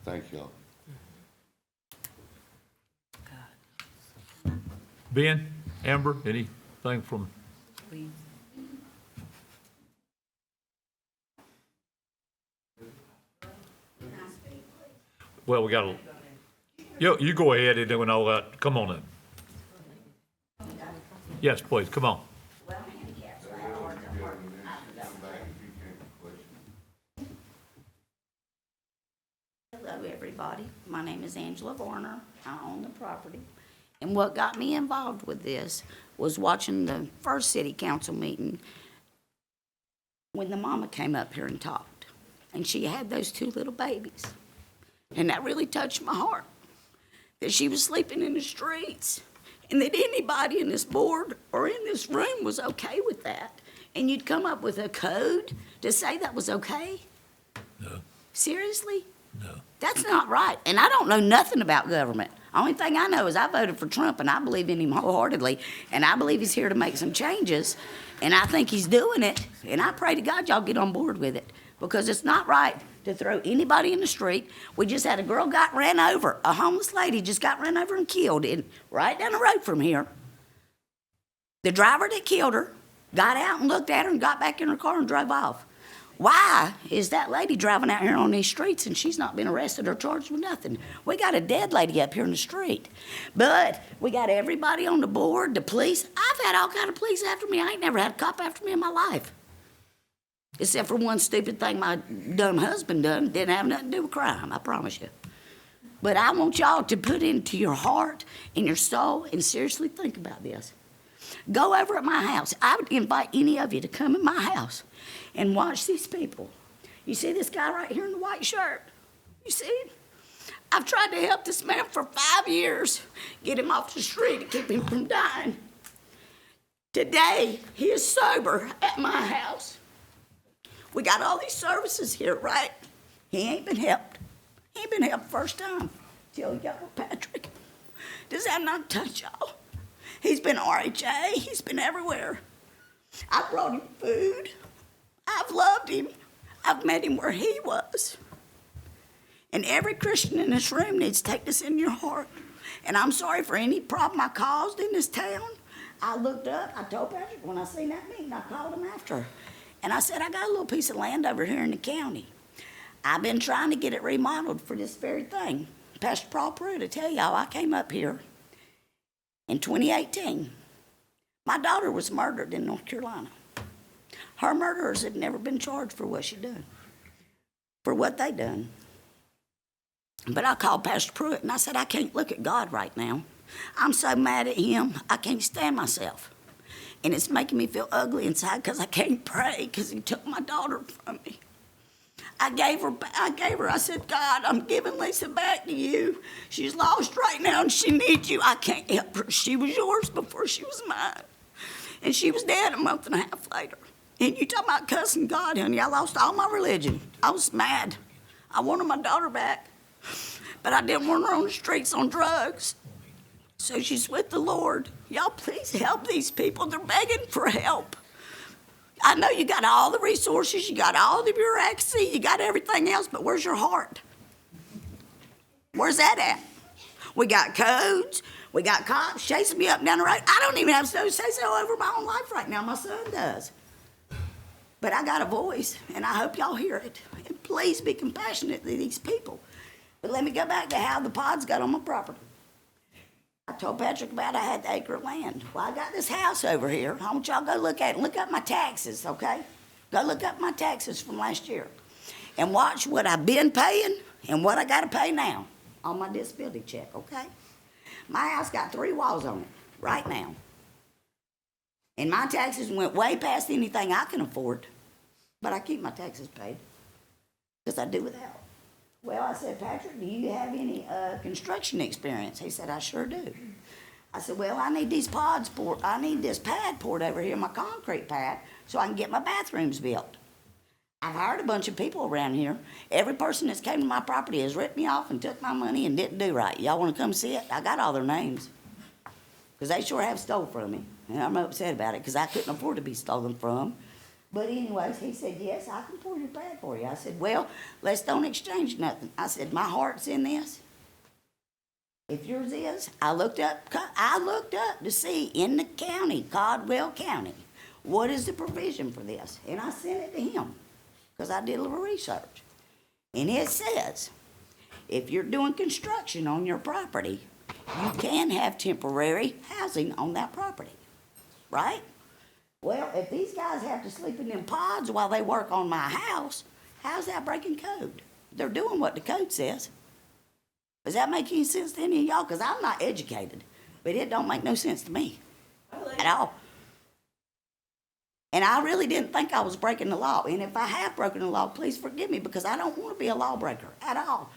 Thank y'all. Ben, Amber, anything from? Please. Well, we got to, you go ahead and then all that. Come on in. Yes, please, come on. Hello, everybody. My name is Angela Varner. I own the property. And what got me involved with this was watching the first city council meeting when the mama came up here and talked. And she had those two little babies. And that really touched my heart, that she was sleeping in the streets and that anybody in this board or in this room was okay with that. And you'd come up with a code to say that was okay? No. Seriously? No. That's not right. And I don't know nothing about government. Only thing I know is I voted for Trump, and I believe in him wholeheartedly, and I believe he's here to make some changes, and I think he's doing it, and I pray to God y'all get on board with it, because it's not right to throw anybody in the street. We just had a girl got ran over. A homeless lady just got ran over and killed right down the road from here. The driver that killed her got out and looked at her and got back in her car and drove off. Why is that lady driving out here on these streets and she's not been arrested or charged with nothing? We got a dead lady up here in the street. But we got everybody on the board, the police. I've had all kind of police after me. I ain't never had a cop after me in my life. Except for one stupid thing my dumb husband done. Didn't have nothing to do with crime, I promise you. But I want y'all to put into your heart and your soul and seriously think about this. Go over at my house. I would invite any of you to come in my house and watch these people. You see this guy right here in the white shirt? You see? I've tried to help this man for 5 years, get him off the street to keep him from dying. Today, he is sober at my house. We got all these services here, right? He ain't been helped. He ain't been helped first time till young Patrick. Does that not touch y'all? He's been RHA. He's been everywhere. I brought him food. I've loved him. I've met him where he was. And every Christian in this room needs to take this in your heart. And I'm sorry for any problem I caused in this town. I looked up. I told Patrick when I seen that meeting, I called him after. And I said, I got a little piece of land over here in the county. I've been trying to get it remodeled for this very thing. Pastor Paul Pruitt, to tell y'all, I came up here in 2018. My daughter was murdered in North Carolina. Her murderers had never been charged for what she done, for what they done. But I called Pastor Pruitt and I said, I can't look at God right now. I'm so mad at him, I can't stand myself. And it's making me feel ugly inside because I can't pray because he took my daughter from me. I gave her, I said, God, I'm giving Lisa back to you. She's lost right now and she needs you. I can't help her. She was yours before she was mine. And she was dead a month and a half later. And you talking about cussing God, honey. I lost all my religion. I was mad. I wanted my daughter back. but I didn't want her on the streets on drugs. So she's with the Lord. Y'all please help these people. They're begging for help. I know you got all the resources, you got all the bureaucracy, you got everything else, but where's your heart? Where's that at? We got codes, we got cops chasing me up and down the road. I don't even have to say so over my own life right now. My son does. But I got a voice, and I hope y'all hear it. And please be compassionate to these people. But let me go back to how the pods got on my property. I told Patrick about I had the acre of land. Well, I got this house over here. I want y'all to go look at it. Look up my taxes, okay? Go look up my taxes from last year. And watch what I've been paying and what I got to pay now on my disability check, okay? My house got 3 walls on it right now. And my taxes went way past anything I can afford. But I keep my taxes paid because I do without. Well, I said, Patrick, do you have any construction experience? He said, I sure do. I said, well, I need these pods poured. I need this pad poured over here, my concrete pad, so I can get my bathrooms built. I've hired a bunch of people around here. Every person that's came to my property has ripped me off and took my money and didn't do right. Y'all want to come see it? I got all their names because they sure have stole from me. And I'm upset about it because I couldn't afford to be stolen from. But anyways, he said, yes, I can pour your pad for you. I said, well, let's don't exchange nothing. I said, my heart's in this. If yours is, I looked up to see in the county, Caldwell County, what is the provision for this? And I sent it to him because I did a little research. And it says, if you're doing construction on your property, you can have temporary housing on that property, right? Well, if these guys have to sleep in them pods while they work on my house, how's that breaking code? They're doing what the code says. Does that make any sense to any of y'all? Because I'm not educated, but it don't make no sense to me at all. And I really didn't think I was breaking the law. And if I have broken the law, please forgive me because I don't want to be a lawbreaker at all.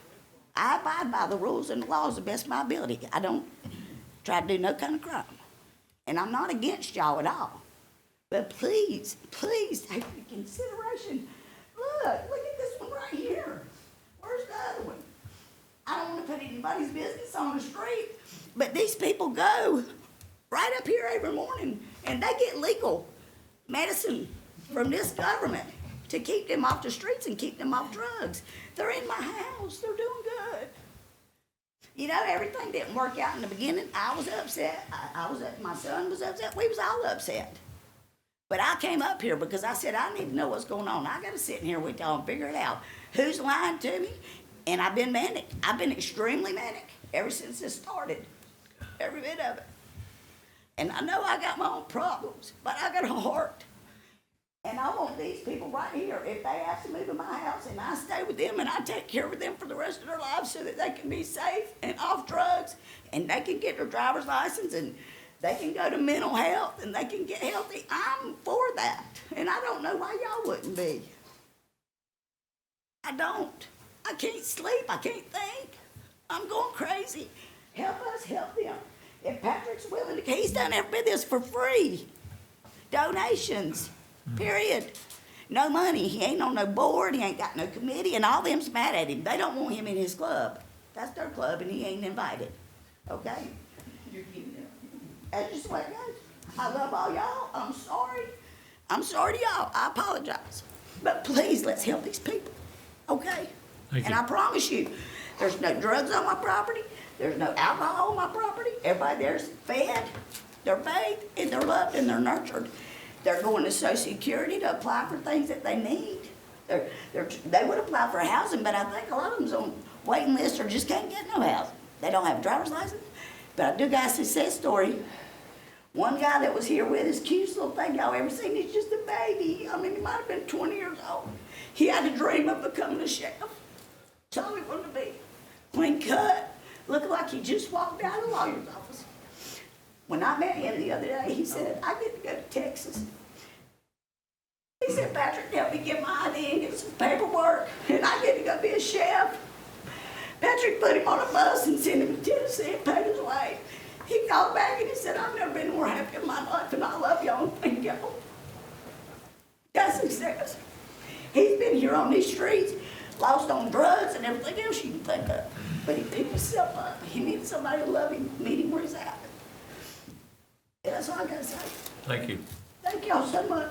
I abide by the rules and the laws the best of my ability. I don't try to do no kind of crime. And I'm not against y'all at all. But please, please take into consideration. Look at this one right here. Where's the other one? I don't want to put anybody's business on the street, but these people go right up here every morning and they get legal medicine from this government to keep them off the streets and keep them off drugs. They're in my house. They're doing good. You know, everything didn't work out in the beginning. I was upset. My son was upset. We was all upset. But I came up here because I said, I need to know what's going on. I got to sit in here with y'all and figure it out. Who's lying to me? And I've been manic. I've been extremely manic ever since this started. Every bit of it. And I know I got my own problems, but I got a heart. And I want these people right here, if they have to move to my house and I stay with them and I take care of them for the rest of their lives so that they can be safe and off drugs and they can get their driver's license and they can go to mental health and they can get healthy. I'm for that. And I don't know why y'all wouldn't be. I don't. I can't sleep. I can't think. I'm going crazy. Help us help them. If Patrick's willing to, he's done every bit of this for free. Donations, period. No money. He ain't on no board. He ain't got no committee. And all them's mad at him. They don't want him in his club. That's their club and he ain't invited. Okay? That's just the way it goes. I love all y'all. I'm sorry. I'm sorry to y'all. I apologize. But please, let's help these people. Okay? Thank and you. I promise you, there's no drugs on my property. There's no alcohol on my property. Everybody there's fed, they're bathed, and they're loved, and they're nurtured. They're going to Social Security to apply for things that they need. They would apply for housing, but I think a lot of them's on waiting lists or just can't get no housing. They don't have a driver's license. But I do got a success story. One guy that was here with us, cutest little thing y'all ever seen, he's just a baby. I mean, he might have been 20 years old. He had a dream of becoming a chef. That's all he wanted to be. Clean cut, looking like he just walked out of the lawyer's office. When I met him the other day, he said, I get to go to Texas. He said, Patrick, help me get my ID and get some paperwork, and I get to go be a chef. Patrick put him on a bus and sent him to Tennessee and paid his way. He called back and he said, I've never been more happy in my life, and I love y'all and thank y'all. That's success. He's been here on these streets, lost on drugs and everything else you can think of. But he picked himself up. He needs somebody to love him, meet him where he's at. That's all I gotta say. Thank you. Thank y'all so much.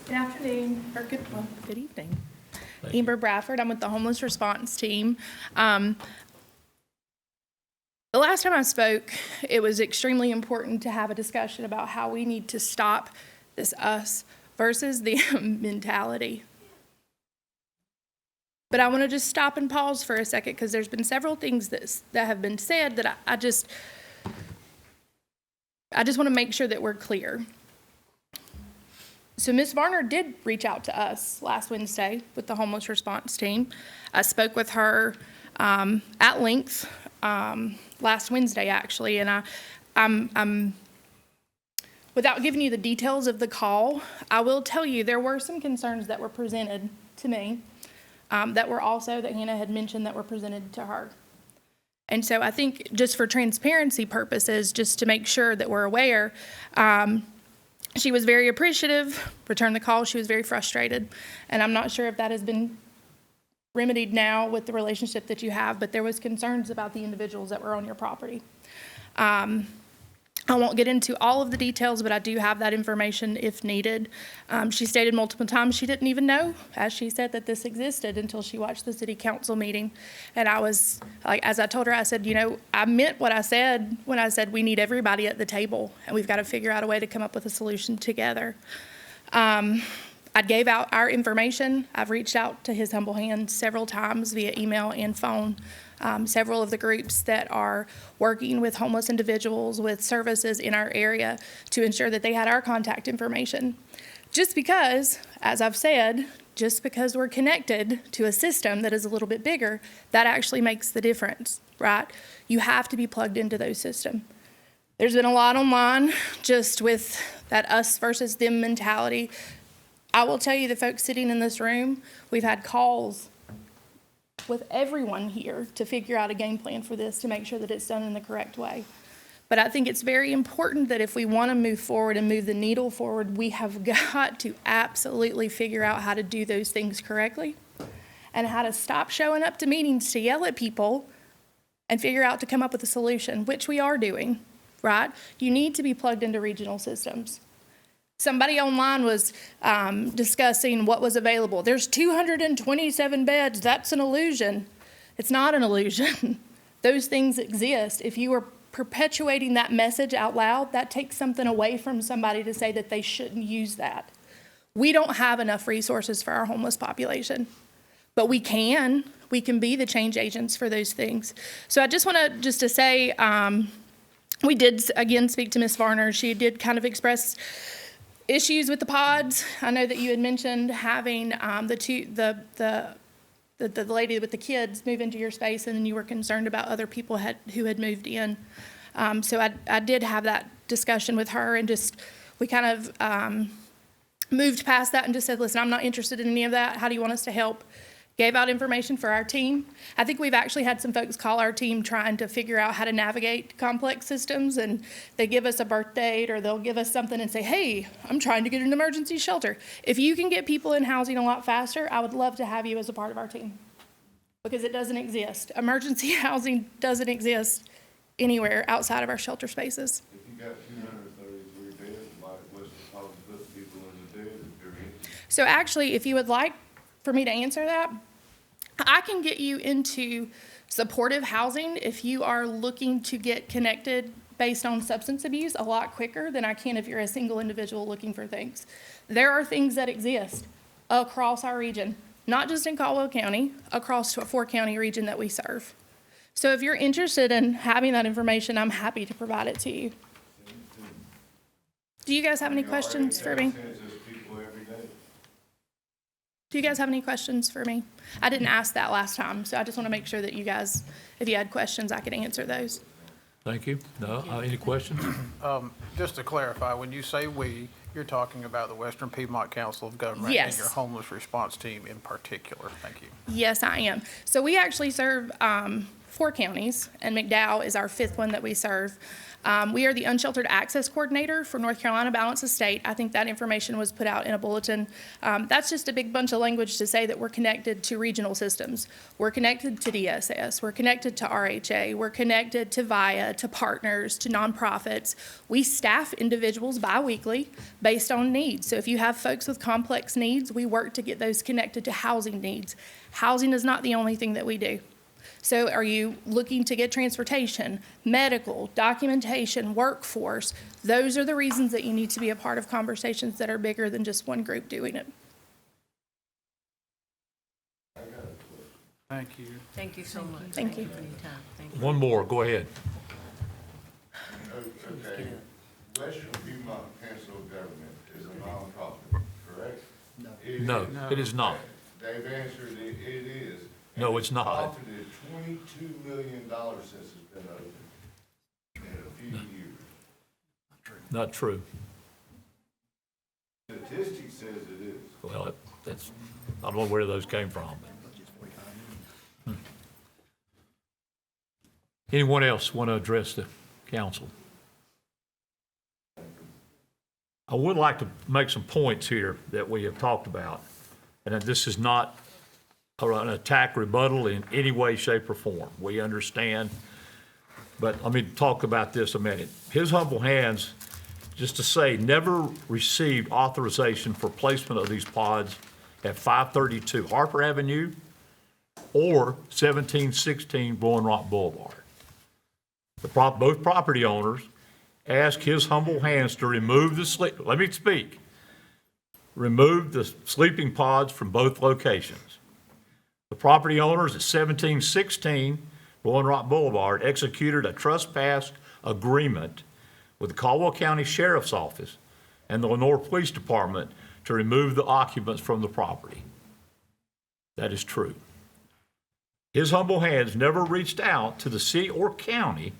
Good afternoon, or good evening. Amber Bradford, I'm with the Homeless Response Team. The last time I spoke, it was extremely important to have a discussion about how we need to stop this us versus them mentality. But I want to just stop and pause for a second because there's been several things that have been said that I just want to make sure that we're clear. So Ms. Varner did reach out to us last Wednesday with the Homeless Response Team. I spoke with her at length last Wednesday, actually, and I'm without giving you the details of the call, I will tell you there were some concerns that were presented to me that Hannah had mentioned that were presented to her. And so I think just for transparency purposes, just to make sure that we're aware, she was very appreciative, returned the call. She was very frustrated. And I'm not sure if that has been remedied now with the relationship that you have, but there was concerns about the individuals that were on your property. I won't get into all of the details, but I do have that information if needed. She stated multiple times she didn't even know, as she said, that this existed until she watched the city council meeting. And I was, like, as I told her, I said, you know, I meant what I said when I said we need everybody at the table and we've got to figure out a way to come up with a solution together. I gave out our information. I've reached out to his humble hands several times via email and phone. Several of the groups that are working with homeless individuals with services in our area to ensure that they had our contact information. Just because, as I've said, just because we're connected to a system that is a little bit bigger, that actually makes the difference, right? You have to be plugged into those systems. There's been a lot online just with that us versus them mentality. I will tell you, the folks sitting in this room, we've had calls with everyone here to figure out a game plan for this to make sure that it's done in the correct way. But I think it's very important that if we want to move forward and move the needle forward, we have got to absolutely figure out how to do those things correctly and how to stop showing up to meetings to yell at people and figure out to come up with a solution, which we are doing, right? You need to be plugged into regional systems. Somebody online was discussing what was available. There's 227 beds. That's an illusion. It's not an illusion. Those things exist. If you are perpetuating that message out loud, that takes something away from somebody to say that they shouldn't use that. We don't have enough resources for our homeless population, but we can be the change agents for those things. So I just want to say, we did again speak to Ms. Varner. She did kind of express issues with the pods. I know that you had mentioned having the lady with the kids move into your space, and then you were concerned about other people who had moved in. So I did have that discussion with her, and we kind of moved past that and just said, listen, I'm not interested in any of that. How do you want us to help? Gave out information for our team. I think we've actually had some folks call our team trying to figure out how to navigate complex systems, and they give us a birth date or they'll give us something and say, hey, I'm trying to get an emergency shelter. If you can get people in housing a lot faster, I would love to have you as a part of our team, because it doesn't exist. Emergency housing doesn't exist anywhere outside of our shelter spaces. If you got 233 beds, why was it possible to put people in the bed if they're empty? So actually, if you would like for me to answer that, I can get you into supportive housing if you are looking to get connected based on substance abuse a lot quicker than I can if you're a single individual looking for things. There are things that exist across our region, not just in Caldwell County, across a 4-county region that we serve. So if you're interested in having that information, I'm happy to provide it to you. Do you guys have any questions for me? Do you guys have any questions for me? I didn't ask that last time, so I just want to make sure that you guys, if you had questions, I could answer those. Thank you. No, any questions? Just to clarify, when you say "we," you're talking about the Western Piedmont Council of Government Yes. and your homeless response team in particular. Thank you. Yes, I am. So we actually serve 4 counties, and McDowell is our 5th one that we serve. We are the unsheltered access coordinator for North Carolina Balance Estate. I think that information was put out in a bulletin. That's just a big bunch of language to say that we're connected to regional systems. We're connected to DSS. We're connected to RHA. We're connected to VIA, to partners, to nonprofits. We staff individuals biweekly based on needs. So if you have folks with complex needs, we work to get those connected to housing needs. Housing is not the only thing that we do. So are you looking to get transportation, medical, documentation, workforce? Those are the reasons that you need to be a part of conversations that are bigger than just one group doing it. Thank you. Thank you so much. Thank you. For your time. Thank you. One more, go ahead. Okay, Western Piedmont Council of Government is a nonprofit, correct? No, it is not. They've answered it is. No, it's not. Profited $22 million since it's been open in a few years. Not true. Statistics says it is. Well, that's, I don't know where those came from. Anyone else want to address the council? I would like to make some points here that we have talked about, and that this is not an attack rebuttal in any way, shape, or form. We understand, but let me talk about this a minute. His Humble Hands, just to say, never received authorization for placement of these pods at 532 Harper Avenue or 1716 Blowing Rock Boulevard. Both property owners asked His Humble Hands to remove remove the sleeping pods from both locations. The property owners at 1716 Blowing Rock Boulevard executed a trespass agreement with the Caldwell County Sheriff's Office and the Lenoir Police Department to remove the occupants from the property. That is true. His Humble Hands never reached out to the city or county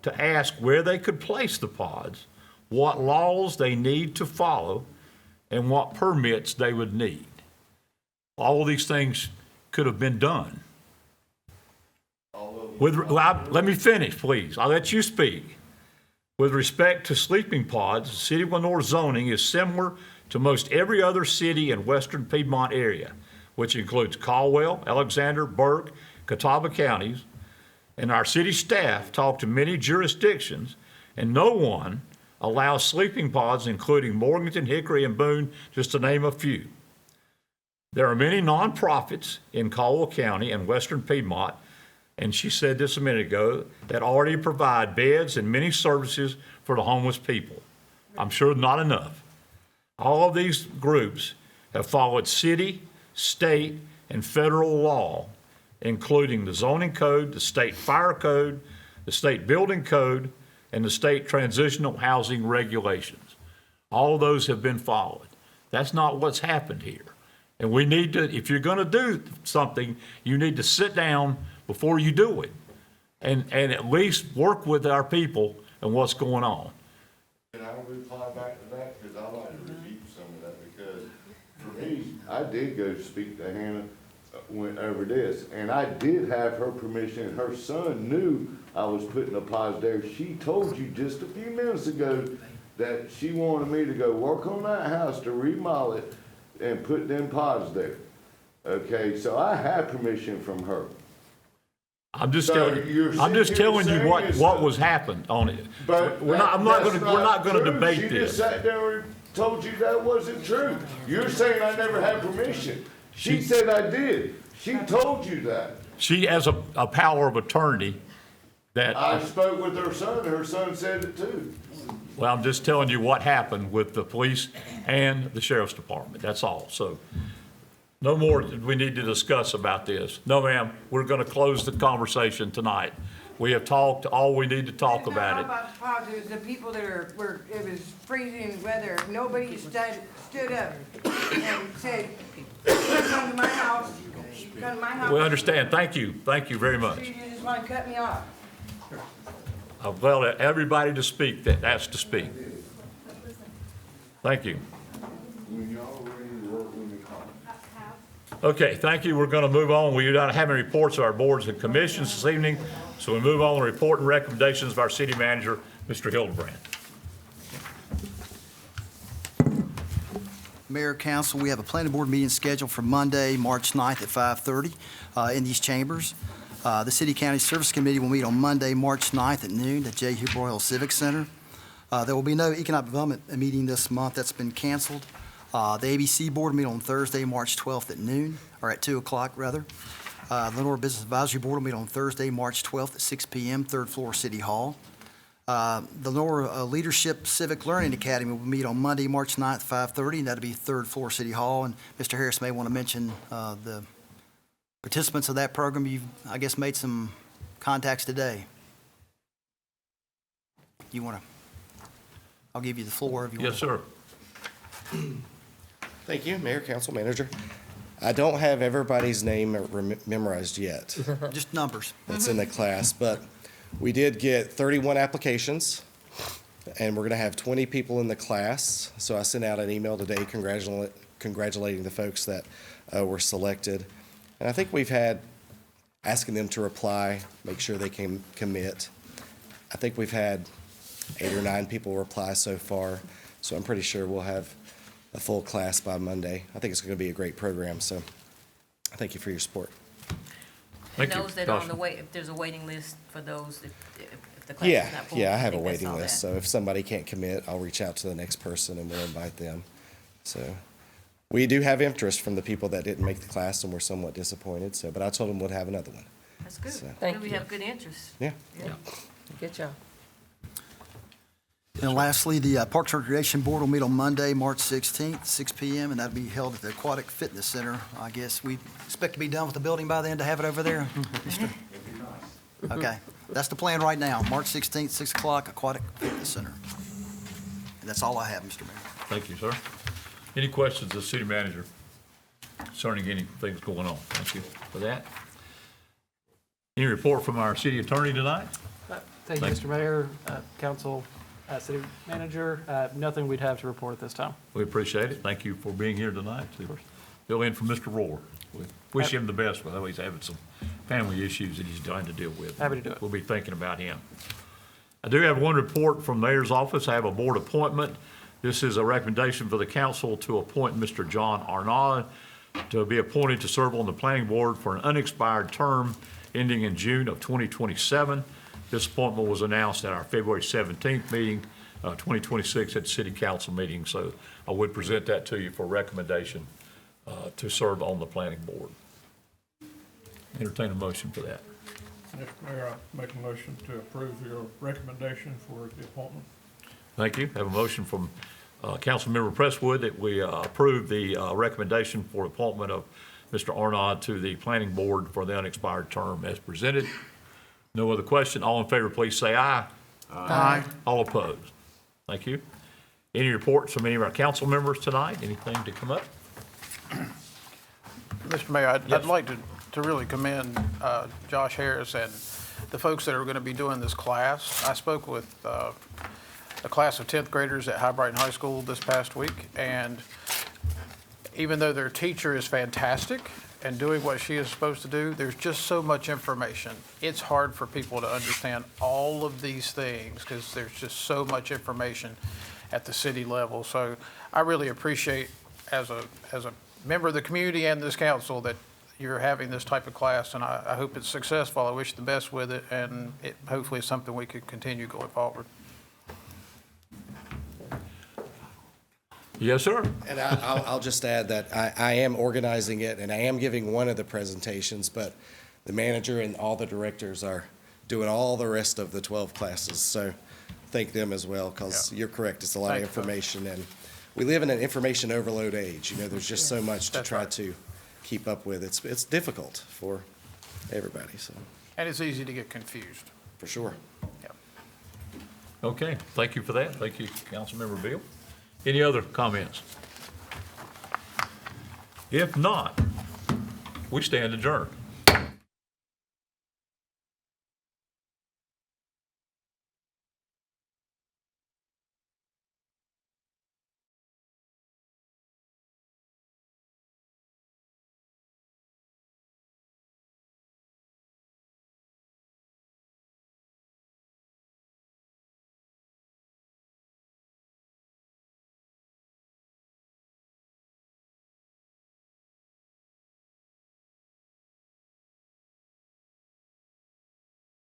to ask where they could place the pods, what laws they need to follow, and what permits they would need. All of these things could have been done. Let me finish, please. I'll let you speak. With respect to sleeping pods, the City of Lenoir zoning is similar to most every other city in western Piedmont area, which includes Caldwell, Alexander, Burke, Catawba counties, and our city staff talked to many jurisdictions, and no one allows sleeping pods, including Morganton, Hickory, and Boone, just to name a few. There are many nonprofits in Caldwell County and western Piedmont, and she said this a minute ago, that already provide beds and many services for the homeless people. I'm sure not enough. All of these groups have followed city, state, and federal law, including the zoning code, the state fire code, the state building code, and the state transitional housing regulations. All of those have been followed. That's not what's happened here. And we need to, if you're gonna do something, you need to sit down before you do it and at least work with our people and what's going on. Can I reply back to that? Because I like to repeat some of that, because for me, I did go speak to Hannah went over this, and I did have her permission. Her son knew I was putting the pods there. She told you just a few minutes ago that she wanted me to go work on that house to remodel it and put them pods there. Okay, so I had permission from her. I'm just So telling you, you're I'm just sitting here telling you saying what it's was happened on it. But We're not gonna true. debate She this. just sat there and told you that wasn't true. You're saying I never had permission. She said I did. She told you that. She has a power of attorney that, I spoke with her son said it too. well, I'm just telling you what happened with the police and the sheriff's department, that's all. So no more we need to discuss about this. No, ma'am, we're gonna close the conversation tonight. We have talked all we need to talk about it. About the pods, it was the people that it was freezing weather, nobody stood up and said, come to my house, come to my house. We understand, thank you very much. You just wanna cut me off. Well, everybody to speak that has to speak. Thank you. When y'all ready to work, when you call. Okay, thank you. We're going to move on. We do not have any reports of our boards and commissions this evening, so we move on to report and recommendations of our city manager, Mr. Hildebrand. Mayor, Council, we have a planning board meeting scheduled for Monday, March 9th at 5:30 in these chambers. The City County Service Committee will meet on Monday, March 9th at noon at J. Hugh Royal Civic Center. There will be no economic development meeting this month. That's been canceled. The ABC Board will meet on Thursday, March 12th at noon, or at 2 o'clock, rather. The Lenoir Business Advisory Board will meet on Thursday, March 12th at 6 p.m., third floor, City Hall. The Lenoir Leadership Civic Learning Academy will meet on Monday, March 9th, 5:30, and that'll be third floor, City Hall. And Mr. Harris may want to mention the participants of that program. You've, I guess, made some contacts today. You want to? I'll give you the floor if you want. Yes, sir. Thank you, Mayor, Council Manager. I don't have everybody's name memorized yet. Just numbers. That's in the class, but we did get 31 applications, and we're going to have 20 people in the class. So I sent out an email today congratulating the folks that were selected. And I think we've had, asking them to reply, make sure they can commit. I think we've had 8 or 9 people reply so far, so I'm pretty sure we'll have a full class by Monday. I think it's going to be a great program, so thank you for your support. Thank you. Those that are on the wait, if there's a waiting list for those, if the class is not full. Yeah, I have a think that's waiting all list, that. so if somebody can't commit, I'll reach out to the next person and we'll invite them. So we do have interest from the people that didn't make the class and were somewhat disappointed, so, but I told them we'll have another one. That's good. So- Thank We you. have good interest. Yeah. Good job. And lastly, the Parks and Recreation Board will meet on Monday, March 16th, 6 p.m., and that'll be held at the Aquatic Fitness Center. I guess we expect to be done with the building by then to have it over there, Mister? Okay, that's the plan right now, March 16th, 6 o'clock, Aquatic Fitness Center. And that's all I have, Mr. Mayor. Thank you, sir. Any questions of the city manager concerning anything that's going on? Thank you for that. Any report from our city attorney tonight? Thank you, Thank Mr. Mayor, Council, City Manager. Nothing we'd have to report at this time. We appreciate it. Thank you for being here tonight to fill in for Mr. Rohr. We wish him the best, but I know he's having some family issues that he's trying to deal with. Happy to do it. We'll be thinking about him. I do have one report from the mayor's office. I have a board appointment. This is a recommendation for the council to appoint Mr. John Arnaud to be appointed to serve on the planning board for an unexpired term ending in June of 2027. This appointment was announced at our February 17th meeting, 2026 at the city council meeting. So I would present that to you for recommendation to serve on the planning board. Entertain a motion for that. Mr. Mayor, I make a motion to approve your recommendation for the appointment. Thank you. Have a motion from Councilmember Presswood that we approve the recommendation for appointment of Mr. Arnaud to the planning board for the unexpired term as presented. No other question. All in favor, please say aye. Aye. All opposed. Thank you. Any reports from any of our council members tonight? Anything to come up? Mr. Mayor, I'd Yes. like to really commend Josh Harris and the folks that are going to be doing this class. I spoke with a class of 10th graders at High Brighton High School this past week, and even though their teacher is fantastic and doing what she is supposed to do, there's just so much information. It's hard for people to understand all of these things because there's just so much information at the city level. So I really appreciate, as a member of the community and this council, that you're having this type of class, and I hope it's successful. I wish you the best with it, and it hopefully is something we could continue going forward. Yes, sir. And I'll just add that I am organizing it, and I am giving one of the presentations, but the manager and all the directors are doing all the rest of the 12 classes. So thank them as well, because you're correct, it's a lot of Thank you. information, and we live in an information overload age. You know, there's just so much to That's try right. to keep up with. It's difficult for everybody, so, And it's easy to get confused. for sure. Yep. Okay, thank you for that. Thank you, Councilmember Bill. Any other comments? If not, we stand adjourned.